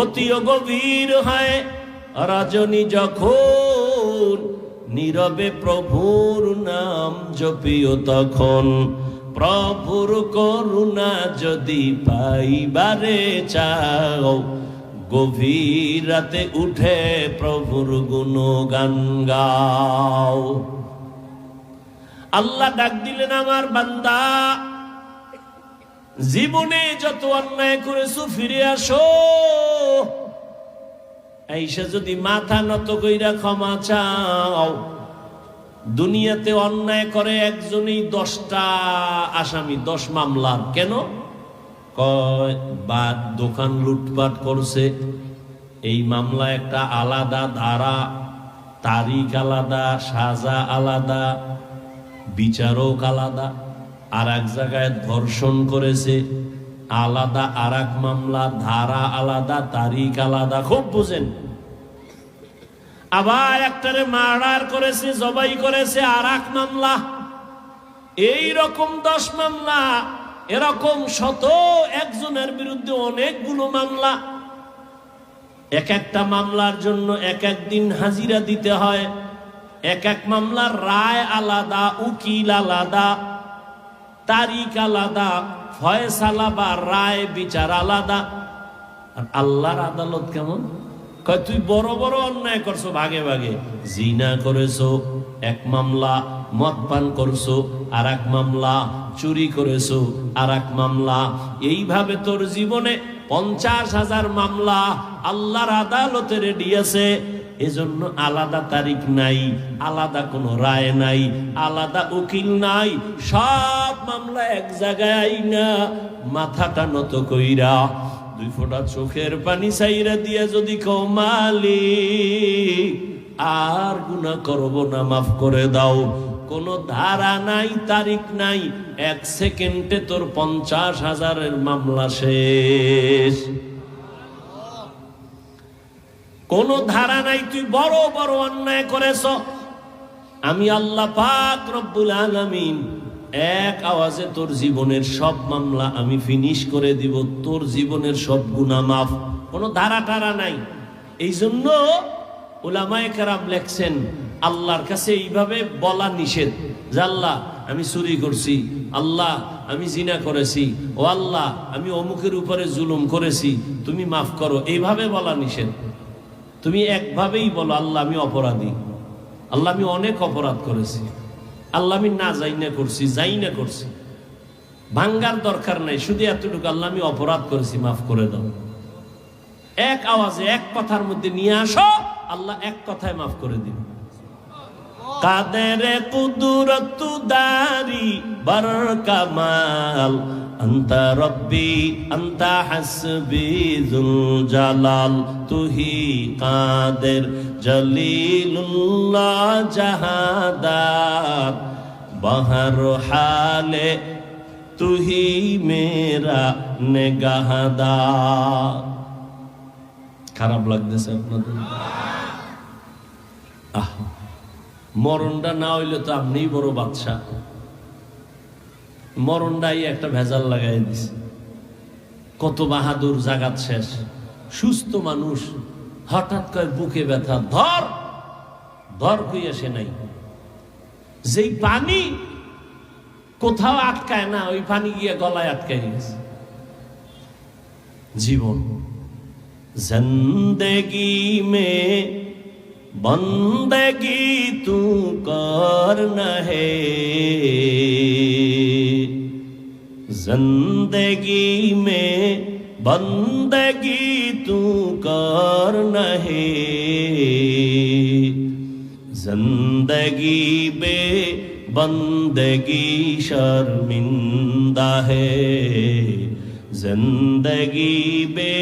অতিও গভীর হয় রজনী যখন, নীরবে প্রভুর নাম জপিও তখন, প্রভুর করুণা যদি পাইবারে চাও, গভীর রাতে উঠে প্রভুর গুণগান গাও। আল্লাহ ডাক দিলেন, আমার বান্দা, জীবনে যত অন্যায় করেছো ফিরে আসো, আইসা যদি মাথা নত কইরা ক্ষমা চাও। দুনিয়াতে অন্যায় করে একজনই 10টা আসামি, 10 মামলার। কেন? কয় বা দোকান লুটপাট করছে, এই মামলা একটা আলাদা ধারা, তারিখ আলাদা, সাজা আলাদা, বিচারক আলাদা। আর এক জায়গায় ধর্ষণ করেছে, আলাদা আর এক মামলা, ধারা আলাদা, তারিখ আলাদা। খুব বুঝেন। আবার একটারে মার্ডার করেছে, জবাই করেছে, আর এক মামলা। এই রকম 10 মামলা, এরকম শত একজনের বিরুদ্ধে অনেকগুলো মামলা। এক একটা মামলার জন্য এক এক দিন হাজিরা দিতে হয়, এক এক মামলার রায় আলাদা, উকিল আলাদা, তারিখ আলাদা, ফয়সালা বা রায় বিচার আলাদা। আর আল্লাহর আদালত কেমন? কয় তুই বড় বড় অন্যায় করছো ভাগে ভাগে, জিনা করেছো এক মামলা, মদ পান করছো আর এক মামলা, চুরি করেছো আর এক মামলা। এইভাবে তোর জীবনে 50,000 মামলা আল্লাহর আদালতে রেডি আছে। এজন্য আলাদা তারিখ নাই, আলাদা কোনো রায় নাই, আলাদা উকিল নাই, সব মামলা এক জায়গায় আইনা মাথাটা নত কইরা 2 ফোঁটা চোখের পানি চাইরা দিয়া যদি কও মালিক আর গুনাহ করব না, মাফ করে দাও, কোনো ধারা নাই, তারিখ নাই, 1 সেকেন্ডে তোর 50,000-এর মামলা শেষ। কোন ধারা নাই, তুই বড় বড় অন্যায় করেছ, আমি আল্লাহ পাক রব্বুল আলামিন এক আওয়াজে তোর জীবনের সব মামলা আমি ফিনিশ করে দিব, তোর জীবনের সব গুনাহ মাফ। কোনো ধারা টারা নাই। এই জন্য উলামায়ে কেরাম লেখছেন, আল্লাহর কাছে এইভাবে বলা নিষেধ যে আল্লাহ আমি চুরি করছি, আল্লাহ আমি জিনা করেছি, ও আল্লাহ আমি অমুকের উপরে জুলুম করেছি, তুমি মাফ করো। এইভাবে বলা নিষেধ। তুমি একভাবেই বলো, আল্লাহ আমি অপরাধী, আল্লাহ আমি অনেক অপরাধ করেছি, আল্লাহ আমি না যাই না করছি। ভাঙ্গার দরকার নাই, শুধু এতটুকু, আল্লাহ আমি অপরাধ করেছি, মাফ করে দাও। এক আওয়াজে এক কথার মধ্যে নিয়ে আসো, আল্লাহ এক কথায় মাফ করে দিন। কাদের কুদরত দারি বার কামাল আন্তা রব্বি আন্তা হাসবি যুল জালাল তুহি কাদের জলিলুল্লাহ জাহাদার বহর হালে তুহি মেরা নেগাহদার। খারাপ লাগতেছে আপনাদের? মরণটা না হইলে তো আপনিই বড় বাদশা। মরণটাই একটা ভেজাল লাগাই দিছে। কত বাহাদুর জাগাত শেষ, সুস্থ মানুষ হঠাৎ করে বুকে ব্যথা, ধর ধর কইয়া সে নাই। যেই পানি কোথাও আটকায় না, ওই পানি গিয়ে গলায় আটকায় গেছে। জীবন জিন্দেগি মে বন্দেগি তু করনা হে, जिंदगी में बंदगी तू करना है, जिंदगी बे बंदगी शर्मिंदा है, जिंदगी बे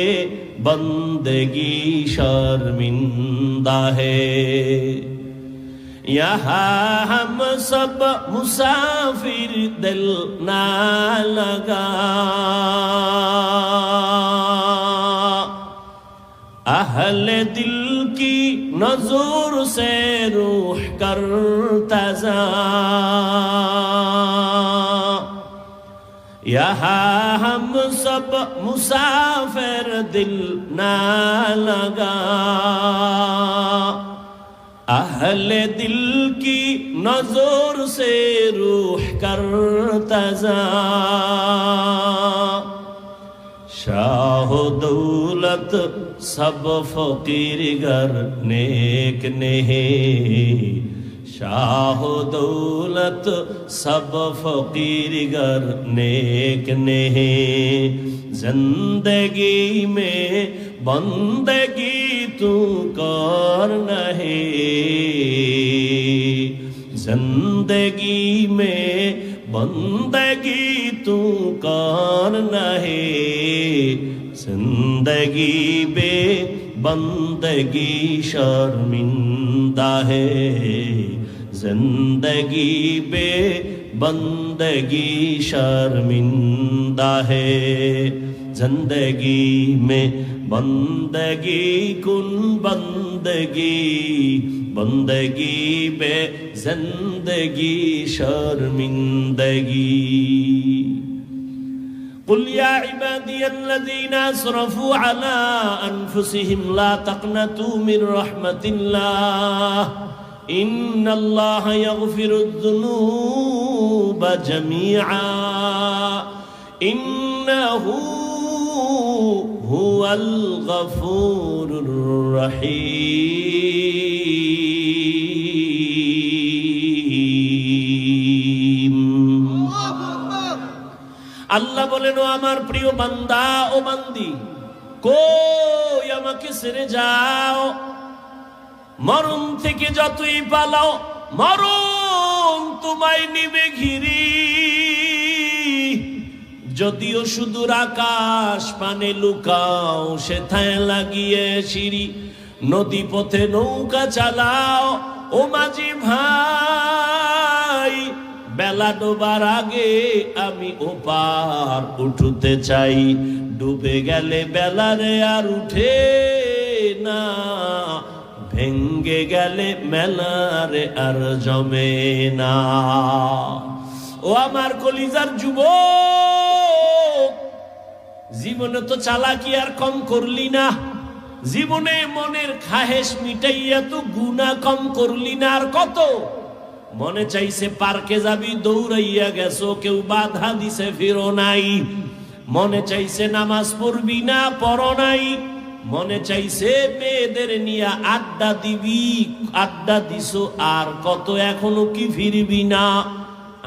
बंदगी शर्मिंदा है। यहाँ हम सब मुसाफिर दिल ना लगा, अहले दिल की नजर से रूह करता जा, यहाँ हम सब मुसाफिर दिल ना लगा, अहले दिल की नजर से रूह करता जा, शाह दौलत सब फकीर गर नेक नहीं, शाह दौलत सब फकीर गर नेक नहीं, जिंदगी में बंदगी तू करना है, जिंदगी में बंदगी तू करना है, जिंदगी बे बंदगी शर्मिंदा है, जिंदगी बे बंदगी शर्मिंदा है, जिंदगी में बंदगी कुन बंदगी, बंदगी बे जिंदगी शर्मिंदगी। قل يا عبادي الذين اسرفوا على انفسهم لا تقنطوا من رحمة الله ان الله يغفر الذنوب جميعا انه هو الغفور الرحيم। আল্লাহ বলেন, ও আমার প্রিয় বান্দা ও বান্দি, কই আমাকে ছেড়ে যাও? মরণ থেকে যতই পালাও, মরণ তোমায় নিবে ঘিরি। যদিও সুদূর আকাশ পানে লুকাও, সেথায় লাগিয়ে সিঁড়ি। নদী পথে নৌকা চালাও ও মাঝি ভাই, বেলা ডোবার আগে আমি ওপার উঠতে চাই। ডুবে গেলে বেলারে আর উঠে না, ভেঙ্গে গেলে মেলারে আর জমে না। ও আমার কলিজার যুবক, জীবনে তো চালাকি আর কম করলি না, জীবনে মনের খাহেশ মিটাইয়া তো গুনাহ কম করলি না। আর কত মনে চাইছে পার্কে যাবি, দৌড়াইয়া গেছো, কেউ বাধা দিছে ফিরো নাই। মনে চাইছে নামাজ পড়বি না, পড়ো নাই। মনে চাইছে মেয়েদের নিয়ে আড্ডা দিবি, আড্ডা দিছো। আর কত এখনো কি ফিরবি না?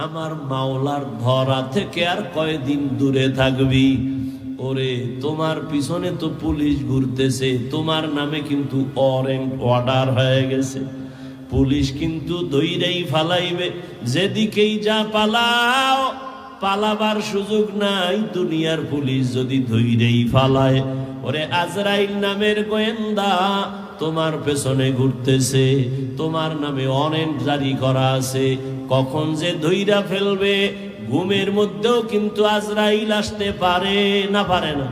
আমার মাওলার ধরা থেকে আর কয়দিন দূরে থাকবি? ওরে, তোমার পিছনে তো পুলিশ ঘুরতেছে, তোমার নামে কিন্তু অর্ডার হয়ে গেছে। পুলিশ কিন্তু দইরাই ফালাইবে, যেদিকেই যা পালাও, পালাবার সুযোগ নাই। দুনিয়ার পুলিশ যদি ধইরেই ফালায়, ওরে আজরাইল নামের গোয়েন্দা তোমার পেছনে ঘুরতেছে, তোমার নামে ওয়ারেন্ট জারি করা আছে, কখন যে ধইরা ফেলবে। ঘুমের মধ্যেও কিন্তু আজরাইল আসতে পারে না, পারে না?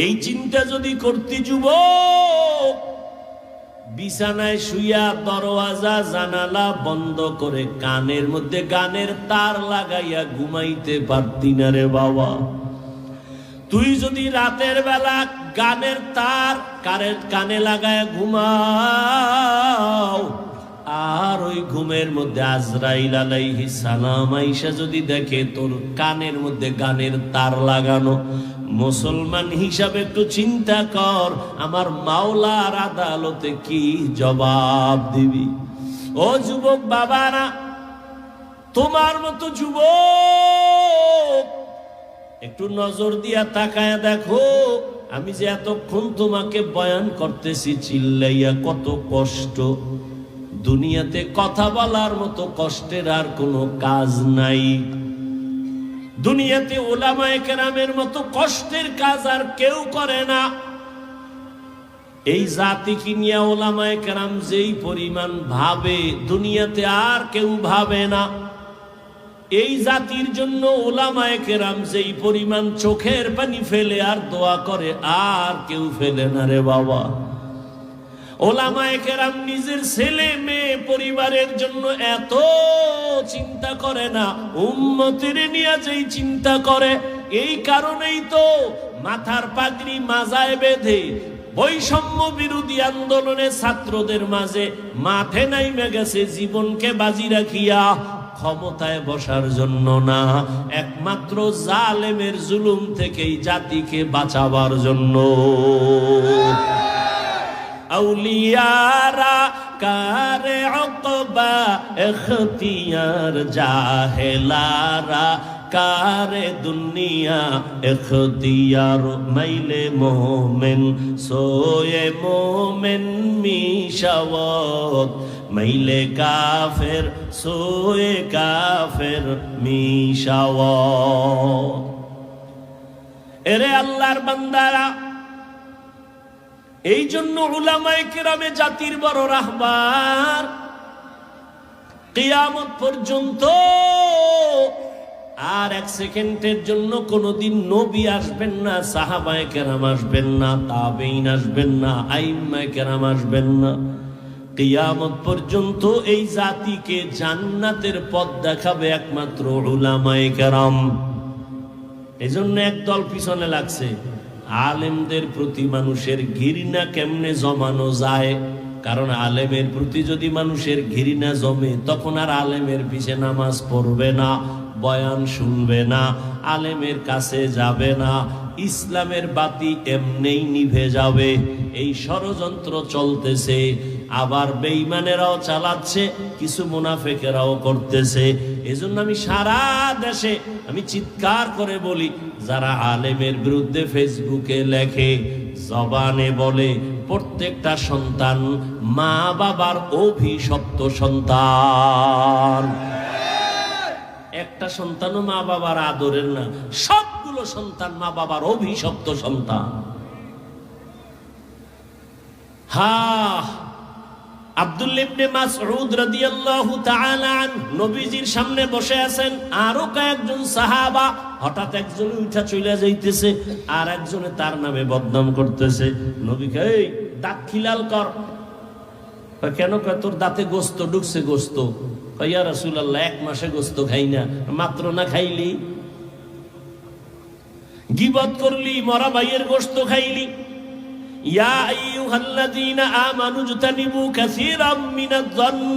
এই চিন্তা যদি করতে যুবক বিছানায় শুইয়া দরওয়াজা জানালা বন্ধ করে কানের মধ্যে গানের তার লাগাইয়া ঘুমাইতে পারতি না রে বাবা। তুই যদি রাতের বেলা গানের তার কানে লাগাইয়া ঘুমাও, আর ওই ঘুমের মধ্যে আজরাইল আলাইহিস সালাম আইসা যদি দেখে তোর কানের মধ্যে গানের তার লাগানো, মুসলমান হিসাবে একটু চিন্তা কর, আমার মাওলার আদালতে কি জবাব দিবি? ও যুবক বাবারা, তোমার মতো যুবক একটু নজর দিয়া তাকায় দেখো, আমি যে এতক্ষণ তোমাকে বয়ান করতেছি চিল্লাইয়া, কত কষ্ট। দুনিয়াতে কথা বলার মতো কষ্টের আর কোনো কাজ নাই। দুনিয়াতে উলামায়ে কেরামের মতো কষ্টের কাজ আর কেউ করে না। এই জাতিকে নিয়ে উলামায়ে কেরাম যেই পরিমাণ ভাবে, দুনিয়াতে আর কেউ ভাবে না। এই জাতির জন্য উলামায়ে কেরাম যেই পরিমাণ চোখের পানি ফেলে আর দোয়া করে, আর কেউ ফেলে না রে বাবা। উলামায়ে কেরাম নিজের ছেলে মেয়ে পরিবারের জন্য এত চিন্তা করে না, উম্মতের নিয়ে যেই চিন্তা করে। এই কারণেই তো মাথার পাগড়ি মাজায় বেঁধে বৈষম্য বিরোধী আন্দোলনে ছাত্রদের মাঝে মাঠে নাইমে গেছে জীবনকে বাজি রাখিয়া, ক্ষমতায় বসার জন্য না, একমাত্র জালেমের জুলুম থেকেই জাতিকে বাঁচাবার জন্য। আউলিয়ারা কারে উকবা ইখতিয়ার, জাহেলারা কারে দুনিয়া ইখতিয়ার। মাইলে মোমেন সোয়ে মোমেন মিশাওয়াত, মাইলে কাফের সোয়ে কাফের মিশাওয়াত। এরে আল্লাহর বান্দারা, এই জন্য উলামায়ে কেরামে জাতির বড় রাহবার। কিয়ামত পর্যন্ত আর এক সেকেন্ডের জন্য কোনোদিন নবী আসবেন না, সাহাবায়ে কেরাম আসবেন না, তাবেঈন আসবেন না, আইম্মায়ে কেরাম আসবেন না। কিয়ামত পর্যন্ত এই জাতিকে জান্নাতের পথ দেখাবে একমাত্র উলামায়ে কেরাম। এজন্য একদল পিছনে লাগছে, আলেমদের প্রতি মানুষের ঘৃণা কেমনে জমানো যায়। কারণ আলেমের প্রতি যদি মানুষের ঘৃণা জমে, তখন আর আলেমের পিছে নামাজ পড়বে না, বয়ান শুনবে না, আলেমের কাছে যাবে না, ইসলামের বাতি এমনেই নিভে যাবে। এই ষড়যন্ত্র চলতেছে, আবার বেঈমানেরাও চালাচ্ছে, কিছু মুনাফিকেরাও করতেছে। এজন্য আমি সারা দেশে আমি চিৎকার করে বলি, যারা আলেমের বিরুদ্ধে ফেসবুকে লেখে, জবানে বলে, প্রত্যেকটা সন্তান মা বাবার অভিশপ্ত সন্তান। একটা সন্তানও মা বাবার আদরের না, সবগুলো সন্তান মা বাবার অভিশপ্ত সন্তান। আব্দুল্লাহ ইবনে মাসউদ রাদিয়াল্লাহু তাআলা আনহু নবীজির সামনে বসে আছেন, আরো কয়েকজন সাহাবা। হঠাৎ একজন উঠা চলে যাইতেছে, আর একজনে তার নামে বদনাম করতেছে। নবীকে, এই দাঁত খিলাল কর। কেন? কয় তোর দাঁতে গোস্ত ঢুকছে। গোস্ত? কয় ইয়া রাসূলুল্লাহ, 1 মাসে গোস্ত খাই না। মাত্র না খাইলি? গীবত করলি, মরা ভাইয়ের গোস্ত খাইলি। ইয়া আইয়ুহাল্লাযীনা আমানু ইজতানিবু কাসীরাম মিনায-যন্ন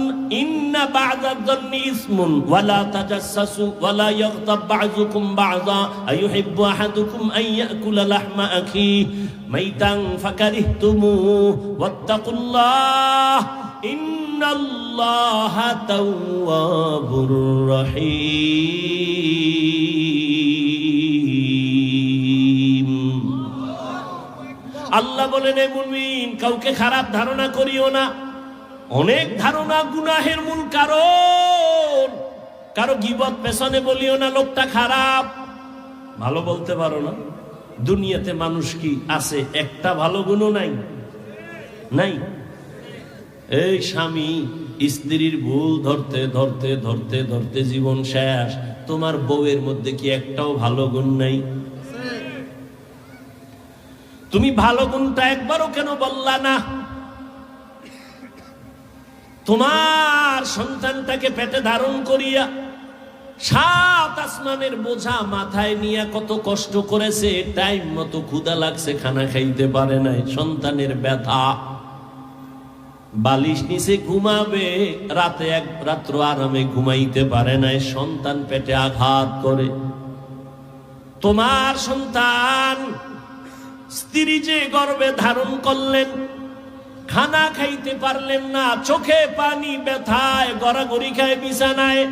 ইন্না বা'দায-যন্নি ইসমুন ওয়া লা তাজাসসাসু ওয়া লা ইয়াগতাব বা'যুকুম বা'যা আইয়ুহিব্বু আহাদুকুম আন ইয়াকুলা লাহমা আখিহি মাইতান ফাকারিহতুমুহু ওয়াত্তাকুল্লাহ ইন্নাল্লাহা তাওয়াবুর রহিম। আল্লাহ বলেন, হে মুমিন, কাউকে খারাপ ধারণা করিও না। অনেক ধারণা গুনাহের মূল কারণ। কারো গীবত পেছনে বলিও না লোকটা খারাপ, ভালো বলতে পারো না। দুনিয়াতে মানুষ কি আছে একটা ভালো গুণও নাই? নাই। এই স্বামী স্ত্রীর ভুল ধরতে ধরতে ধরতে ধরতে জীবন শেষ, তোমার বউয়ের মধ্যে কি একটাও ভালো গুণ নাই? তুমি ভালো গুণটা একবারও কেন বললা না? তোমার সন্তানটাকে পেটে ধারণ করিয়া 7 আসমানের বোঝা মাথায় নিয়ে কত কষ্ট করেছে, টাইম মতো ক্ষুধা লাগছে, খানা খাইতে পারে নাই, সন্তানের ব্যথা। বালিশ নিচে ঘুমাবে, রাতে এক রাত্র আরামে ঘুমাইতে পারে নাই, সন্তান পেটে আঘাত করে। তোমার সন্তান স্ত্রী যে গর্ভে ধারণ করলেন, খানা খাইতে পারলেন না, চোখে পানি, ব্যথায় গড়াগড়ি খায় বিছানায়,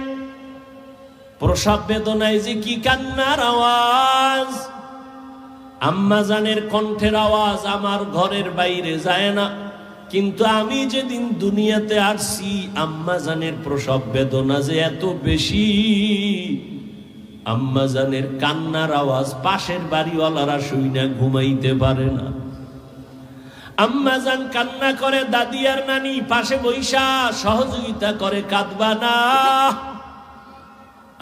প্রসব বেদনায় যে কি কান্নার আওয়াজ, আম্মা জানের কণ্ঠের আওয়াজ আমার ঘরের বাইরে যায় না। কিন্তু আমি যেদিন দুনিয়াতে আসছি, আম্মা জানের প্রসব বেদনা যে এত বেশি, আম্মা জানের কান্নার আওয়াজ পাশের বাড়িওয়ালারা শুইনা ঘুমাইতে পারে না। আম্মা জান কান্না করে, দাদি আর নানি পাশে বৈশা সহযোগিতা করে, কাঁদবা না।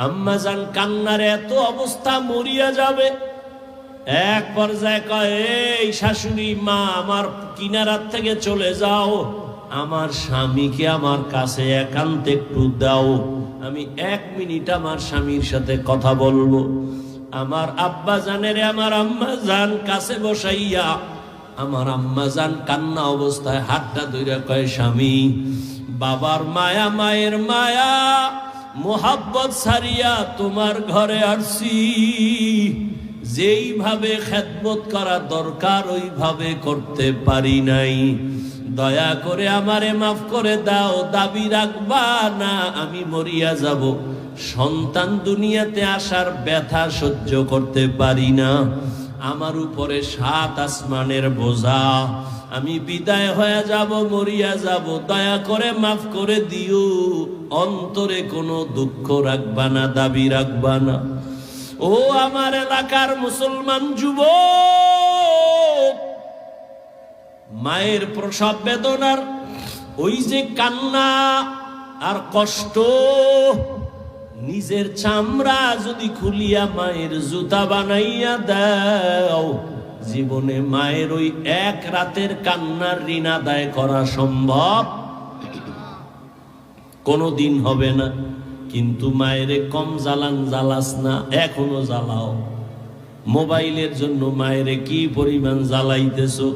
আম্মা জান কান্নার এত অবস্থা, মরিয়া যাবে। এক পর্যায়ে কয়, এই শাশুড়ি মা, আমার কিনারার থেকে চলে যাও, আমার স্বামীকে আমার কাছে একান্তে একটু দাও, আমি 1 মিনিট আমার স্বামীর সাথে কথা বলবো। আমার আব্বা জানের আমার আম্মা জান কাছে বসাইয়া, আমার আম্মা জান কান্না অবস্থায় হাতটা ধইরা কয়, স্বামী, বাবার মায়া, মায়ের মায়া, মোহাব্বত ছাড়িয়া তোমার ঘরে আসছি, যেইভাবে খেদমত করা দরকার ওইভাবে করতে পারি নাই, দয়া করে আমারে মাফ করে দাও, দাবি রাখবা না, আমি মরিয়া যাব, সন্তান দুনিয়াতে আসার ব্যথা সহ্য করতে পারি না, আমার উপরে 7 আসমানের বোঝা, আমি বিদায় হয়ে যাব, মরিয়া যাব, দয়া করে মাফ করে দিও, অন্তরে কোনো দুঃখ রাখবা না, দাবি রাখবা না। ও আমার এলাকার মুসলমান যুবক, মায়ের প্রসব বেদনার ওই যে কান্না আর কষ্ট, নিজের চামড়া যদি খুলিয়া মায়ের জুতা বানাইয়া দাও, জীবনে মায়ের ওই 1 রাতের কান্নার ঋণ আদায় করা সম্ভব কোনদিন হবে না। কিন্তু মায়েরে কম জ্বালান, জ্বালাস না, এখনো জ্বালাও। মোবাইলের জন্য মায়েরে কি পরিমাণ জ্বালাইতেছো।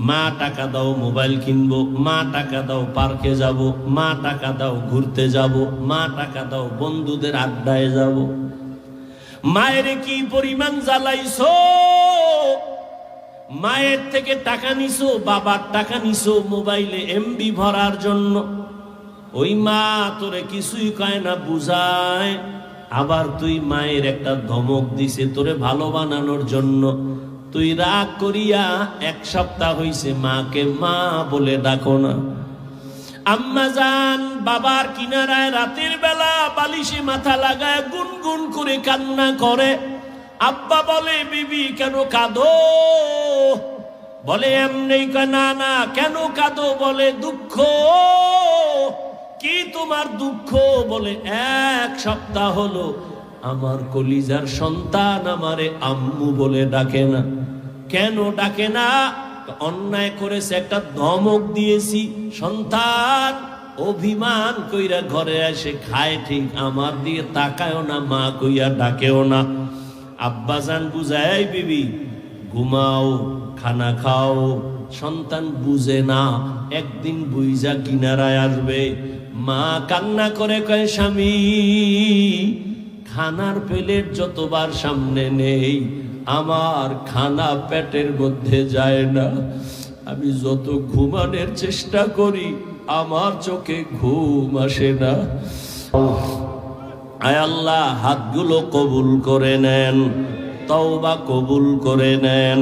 মা টাকা দাও মোবাইল কিনবো, মা টাকা দাও পার্কে যাব, মা টাকা দাও ঘুরতে যাব, মা টাকা দাও বন্ধুদের আড্ডায় যাব। মায়ের কি পরিমাণ জ্বালাইছো। মায়ের থেকে টাকা নিছো, বাবার টাকা নিছো মোবাইলে এমবি ভরার জন্য। ওই মা তোরে কিছুই কয় না, বুঝায়, আবার তুই মায়ের একটা ধমক দিছে তোরে ভালো বানানোর জন্য। তুই রাগ করিয়া 1 সপ্তাহ হইছে মাকে মা বলে ডাকো না। আম্মা জান বাবার কিনারায় রাতের বেলা বালিশে মাথা লাগায় গুনগুন করে কান্না করে। আব্বা বলে, বিবি কেন কাঁদো? বলে এমনি। না না, কেন কাঁদো? বলে দুঃখ। কি তোমার দুঃখ? বলে 1 সপ্তাহ হলো আমার কলিজার সন্তান আমারে আম্মু বলে ডাকে না। কেন ডাকে না? অন্যায় করেছে, একটা ধমক দিয়েছি। সন্তান অভিমান কইরা ঘরে এসে খায় ঠিক, আমার দিয়ে তাকায়ও না, মা কইয়া ডাকেও না। আব্বা জান বুঝায়, বিবি ঘুমাও, খানা খাও। সন্তান বুঝে না, একদিন বুঝা কিনারায় আসবে। মা কান্না করে কয়, স্বামী খানার প্লেট যতবার সামনে নেই আমার খানা পেটের মধ্যে যায় না। আমি যত ঘুমানোর চেষ্টা করি আমার চোখে ঘুম আসে না। আয় আল্লাহ, হাতগুলো কবুল করে নেন, তওবা কবুল করে নেন।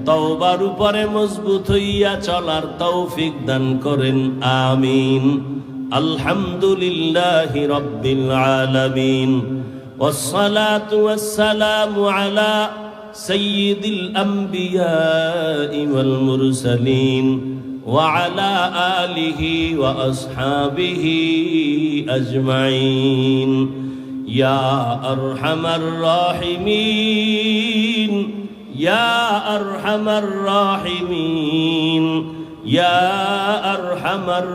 তওবার উপরে মজবুত হইয়া চলার তৌফিক দান করেন, আমিন। আলহামদুলিল্লাহি রাব্বিল আলামিন, ওয়াসসালাতু ওয়াসসালামু আলা সাইয়্যিদিল আমবিয়াই ওয়াল মুরসালিন ওয়া আলা আলিহি ওয়া আসহাবিহি আজমাইন। ইয়া আরহামার রাহিমিন, ইয়া আরহামার রাহিমিন, ইয়া আরহামার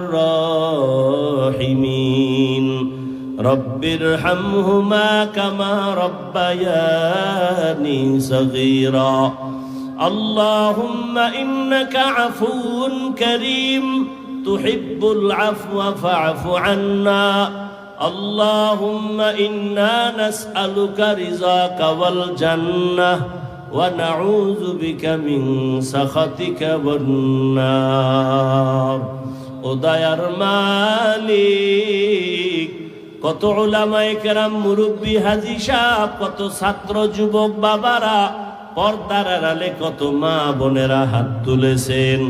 রাহিমিন। রব্বিরহামহুমা কামা রব্বায়ানি সগীরা। আল্লাহুম্মা ইন্নাকা আফুউন কারীম তুহিব্বুল আফওয়া ফা'ফু আন্না। আল্লাহুম্মা ইন্না নাসআলুকা রিযাকা ওয়াল জান্নাহ ওয়া নাউযু বিকা মিন সাখাতিকা ওয়ান নার। ও দয়ার মালিক, কত উলামায়ে কেরাম, মুরব্বী, হাজী সাহেব, কত ছাত্র যুবক বাবারা, পর্দার আড়ালে কত মা বোনেরা হাত তুলেছেন,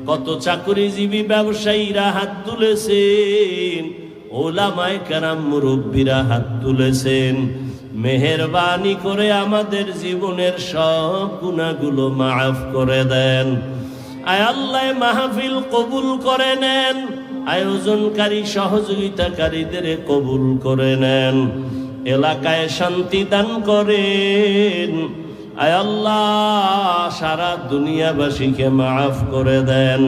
কত চাকরিজীবী ব্যবসায়ীরা হাত তুলেছেন, উলামায়ে কেরাম মুরব্বীরা হাত তুলেছেন। মেহেরবানি করে আমাদের জীবনের সব গুনাহগুলো মাফ করে দেন। আয় আল্লাহ, মাহফিল কবুল করে নেন। আয়োজনকারী সহযোগিতাকারীদের কবুল করে নেন। এলাকায় শান্তি দান করেন। আয় আল্লাহ, সারা দুনিয়াবাসীকে মাফ করে দেন।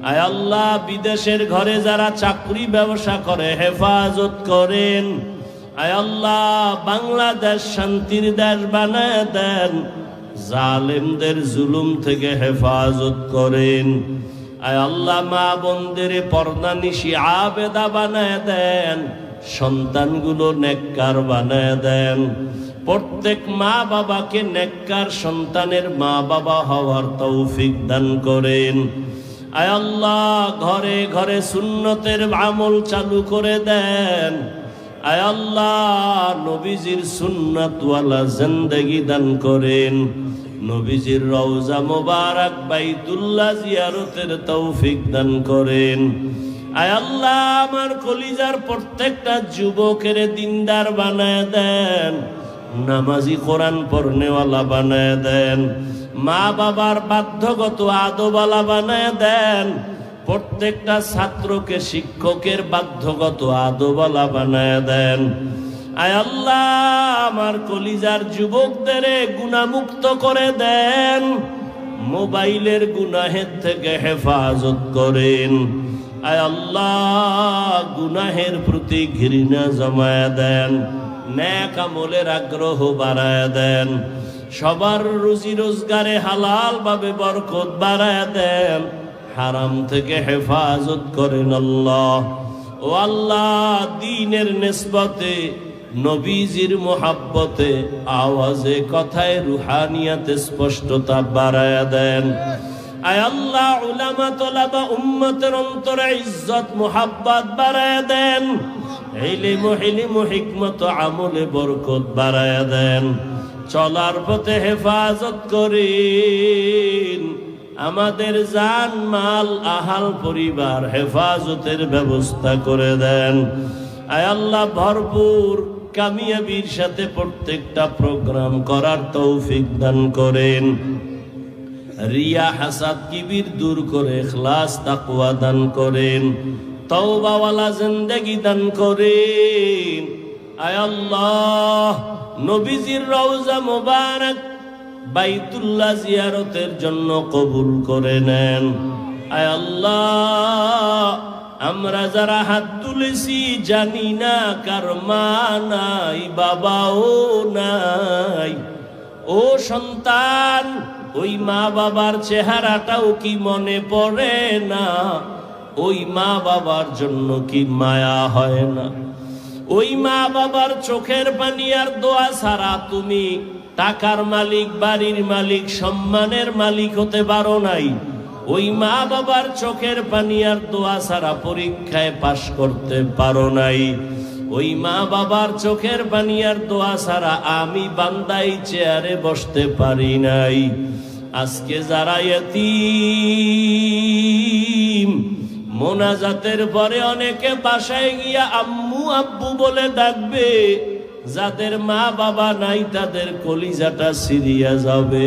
আয় আল্লাহ, বিদেশের ঘরে যারা চাকরি ব্যবসা করে হেফাজত করেন। আয় আল্লাহ, বাংলাদেশ শান্তির দেশ বানায় দেন। জালেমদের জুলুম থেকে হেফাজত করেন। আয় আল্লাহ, মা বোনদের পর্দানিশি আবেদা বানায় দেন। সন্তানগুলো নেককার বানায় দেন। প্রত্যেক মা বাবাকে নেককার সন্তানের মা বাবা হওয়ার তৌফিক দান করেন। আয় আল্লাহ, ঘরে ঘরে সুন্নতের আমল চালু করে দেন। আয় আল্লাহ, নবীজির সুন্নাতওয়ালা জিন্দেগি দান করেন। নবীজির রওজা মোবারক বাইতুল্লাহ জিয়ারতের তৌফিক দান করেন। আয় আল্লাহ, আমার কলিজার প্রত্যেকটা যুবকের দিনদার বানায় দেন। নামাজি, কোরআন পড়নেওয়ালা বানায় দেন। মা বাবার বাধ্যগত আদবওয়ালা বানায় দেন। প্রত্যেকটা ছাত্রকে শিক্ষকের বাধ্যগত আদবওয়ালা বানায় দেন। আয় আল্লাহ, আমার কলিজার যুবকদের গুনাহমুক্ত করে দেন। মোবাইলের গুনাহের থেকে হেফাজত করেন। আয় আল্লাহ, গুনাহের প্রতি ঘৃণা জমায় দেন। নেক আমলের আগ্রহ বাড়ায় দেন। সবার রুজি রোজগারে হালাল ভাবে বরকত বাড়ায় দেন। হারাম থেকে হেফাজত করেন আল্লাহ। ও আল্লাহ, দ্বীনের নিসবতে, নবীজির মোহাব্বতে, আওয়াজে, কথায়, রুহানিয়াতে স্পষ্টতা বাড়ায়া দেন। আয় আল্লাহ, উলামা তোলাবা উম্মতের অন্তরে ইজ্জত মোহাব্বত বাড়ায়া দেন। ইলম, হিলম, হিকমত, আমলে বরকত বাড়ায়া দেন। চলার পথে হেফাজত করেন। আমাদের জান মাল আহাল পরিবার হেফাজতের ব্যবস্থা করে দেন। আয় আল্লাহ, ভরপুর কামিয়াবির সাথে প্রত্যেকটা প্রোগ্রাম করার তৌফিক দান করেন। রিয়া, হাসাদ, কিবির দূর করে ইখলাস, তাকওয়া দান করেন। তওবাওয়ালা জিন্দেগি দান করেন। আয় আল্লাহ, নবীজির রওজা মোবারক বাইতুল্লাহ জিয়ারতের জন্য কবুল করে নেন। আয় আল্লাহ, আমরা যারা হাত তুলেছি জানি না কার মা নাই, বাবাও নাই। ও সন্তান, ওই মা বাবার চেহারাটাও কি মনে পড়ে না? ওই মা বাবার জন্য কি মায়া হয় না? ওই মা বাবার চোখের পানি আর দোয়া ছাড়া তুমি টাকার মালিক, বাড়ির মালিক, সম্মানের মালিক হতে পারো নাই। ওই মা বাবার চোখের পানি আর দোয়া ছাড়া পরীক্ষায় পাশ করতে পারো নাই। ওই মা বাবার চোখের পানি আর দোয়া ছাড়া আমি বান্দাই চেয়ারে বসতে পারি নাই। আজকে যারা ইয়তীম, মোনাজাতের পরে অনেকে বাসায় গিয়া আম্মু আব্বু বলে ডাকবে, যাদের মা বাবা নাই তাদের কলিজাটা ছিঁড়িয়া যাবে।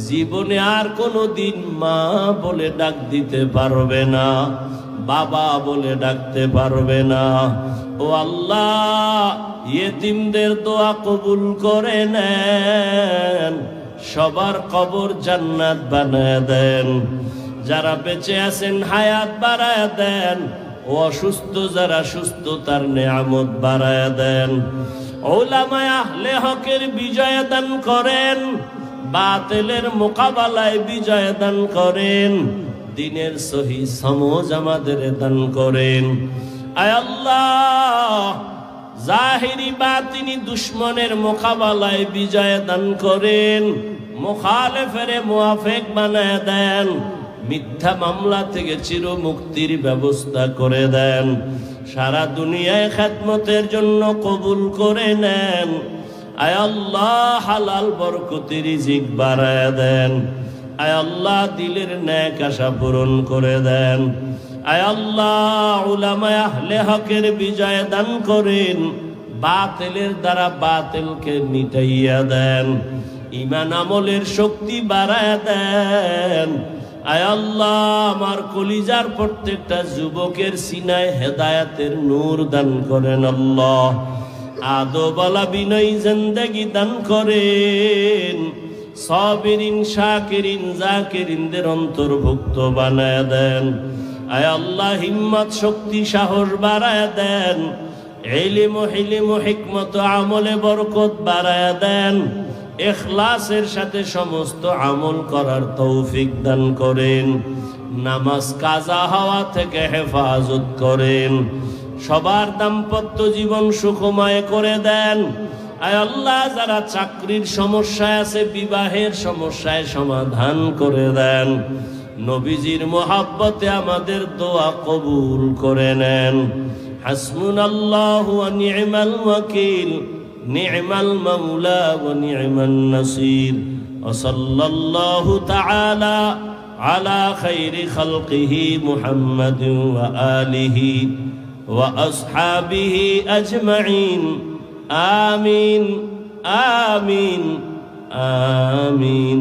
জীবনে আর কোনোদিন মা বলে ডাক দিতে পারবে না, বাবা বলে ডাকতে পারবে না। ও আল্লাহ, ইয়েতিমদের দোয়া কবুল করে নেন, সবার কবর জান্নাত বানায় দেন। যারা বেঁচে আছেন হায়াত বাড়ায় দেন, ও অসুস্থ যারা সুস্থতার নেয়ামত বাড়ায় দেন। উলামায়ে আহলে হকের বিজয় দান করেন, বাতিলের মোকাবেলায় বিজয় দান করেন, দ্বীনের সহি সমঝ আমাদের দান করেন। আয় আল্লাহ, জাহিরি বাতিনি দুশ্মনের মোকাবেলায় বিজয় দান করেন, মুখালেফের মুআফিক বানায় দেন, মিথ্যা মামলা থেকে চির মুক্তির ব্যবস্থা করে দেন। সারা দুনিয়ায় খেদমতের জন্য কবুল করে নেন। আয় আল্লাহ, হালাল বরকতি রিজিক বাড়ায় দেন। আয় আল্লাহ, দিলের নেক আশা পূরণ করে দেন। আয় আল্লাহ, উলামায়ে আহলে হকের বিজয় দান করেন, বাতিলের দ্বারা বাতিলকে মিটাইয়া দেন, ঈমান আমলের শক্তি বাড়ায় দেন। আয় আল্লাহ, আমার কলিজার প্রত্যেকটা যুবকের সিনায় হেদায়েতের নূর দান করেন। আল্লাহ, আদবালা বিনয়ী জিন্দেগি দান করেন। সাবিরিন শাকিরিন জাকিরিনদের অন্তর্ভুক্ত বানায় দেন। আয় আল্লাহ, হিম্মত শক্তি সাহস বাড়ায় দেন। ইলম ও হিলম ও হিকমত আমলে বরকত বাড়ায় দেন। ইখলাসের সাথে সমস্ত আমল করার তৌফিক দান করেন। নামাজ কাজা হওয়া থেকে হেফাজত করেন। সবার দাম্পত্য জীবন সুখময় করে দেন। আয় আল্লাহ, যারা চাকরির সমস্যায় আছে, বিবাহের সমস্যায় সমাধান করে দেন। নবীজির মোহাব্বতে আমাদের দোয়া কবুল করে নেন। হাসবুনাল্লাহু ওয়া নি'মাল ওয়াকিল, নি'মাল মাওলা ওয়া নি'মান নাসির। ওয়া সাল্লাল্লাহু তাআলা আলা খাইরি খালকিহি মুহাম্মাদিন ওয়া আলিহি ওয়া আসহাবিহি আজমাইন। আমিন আমিন আমিন।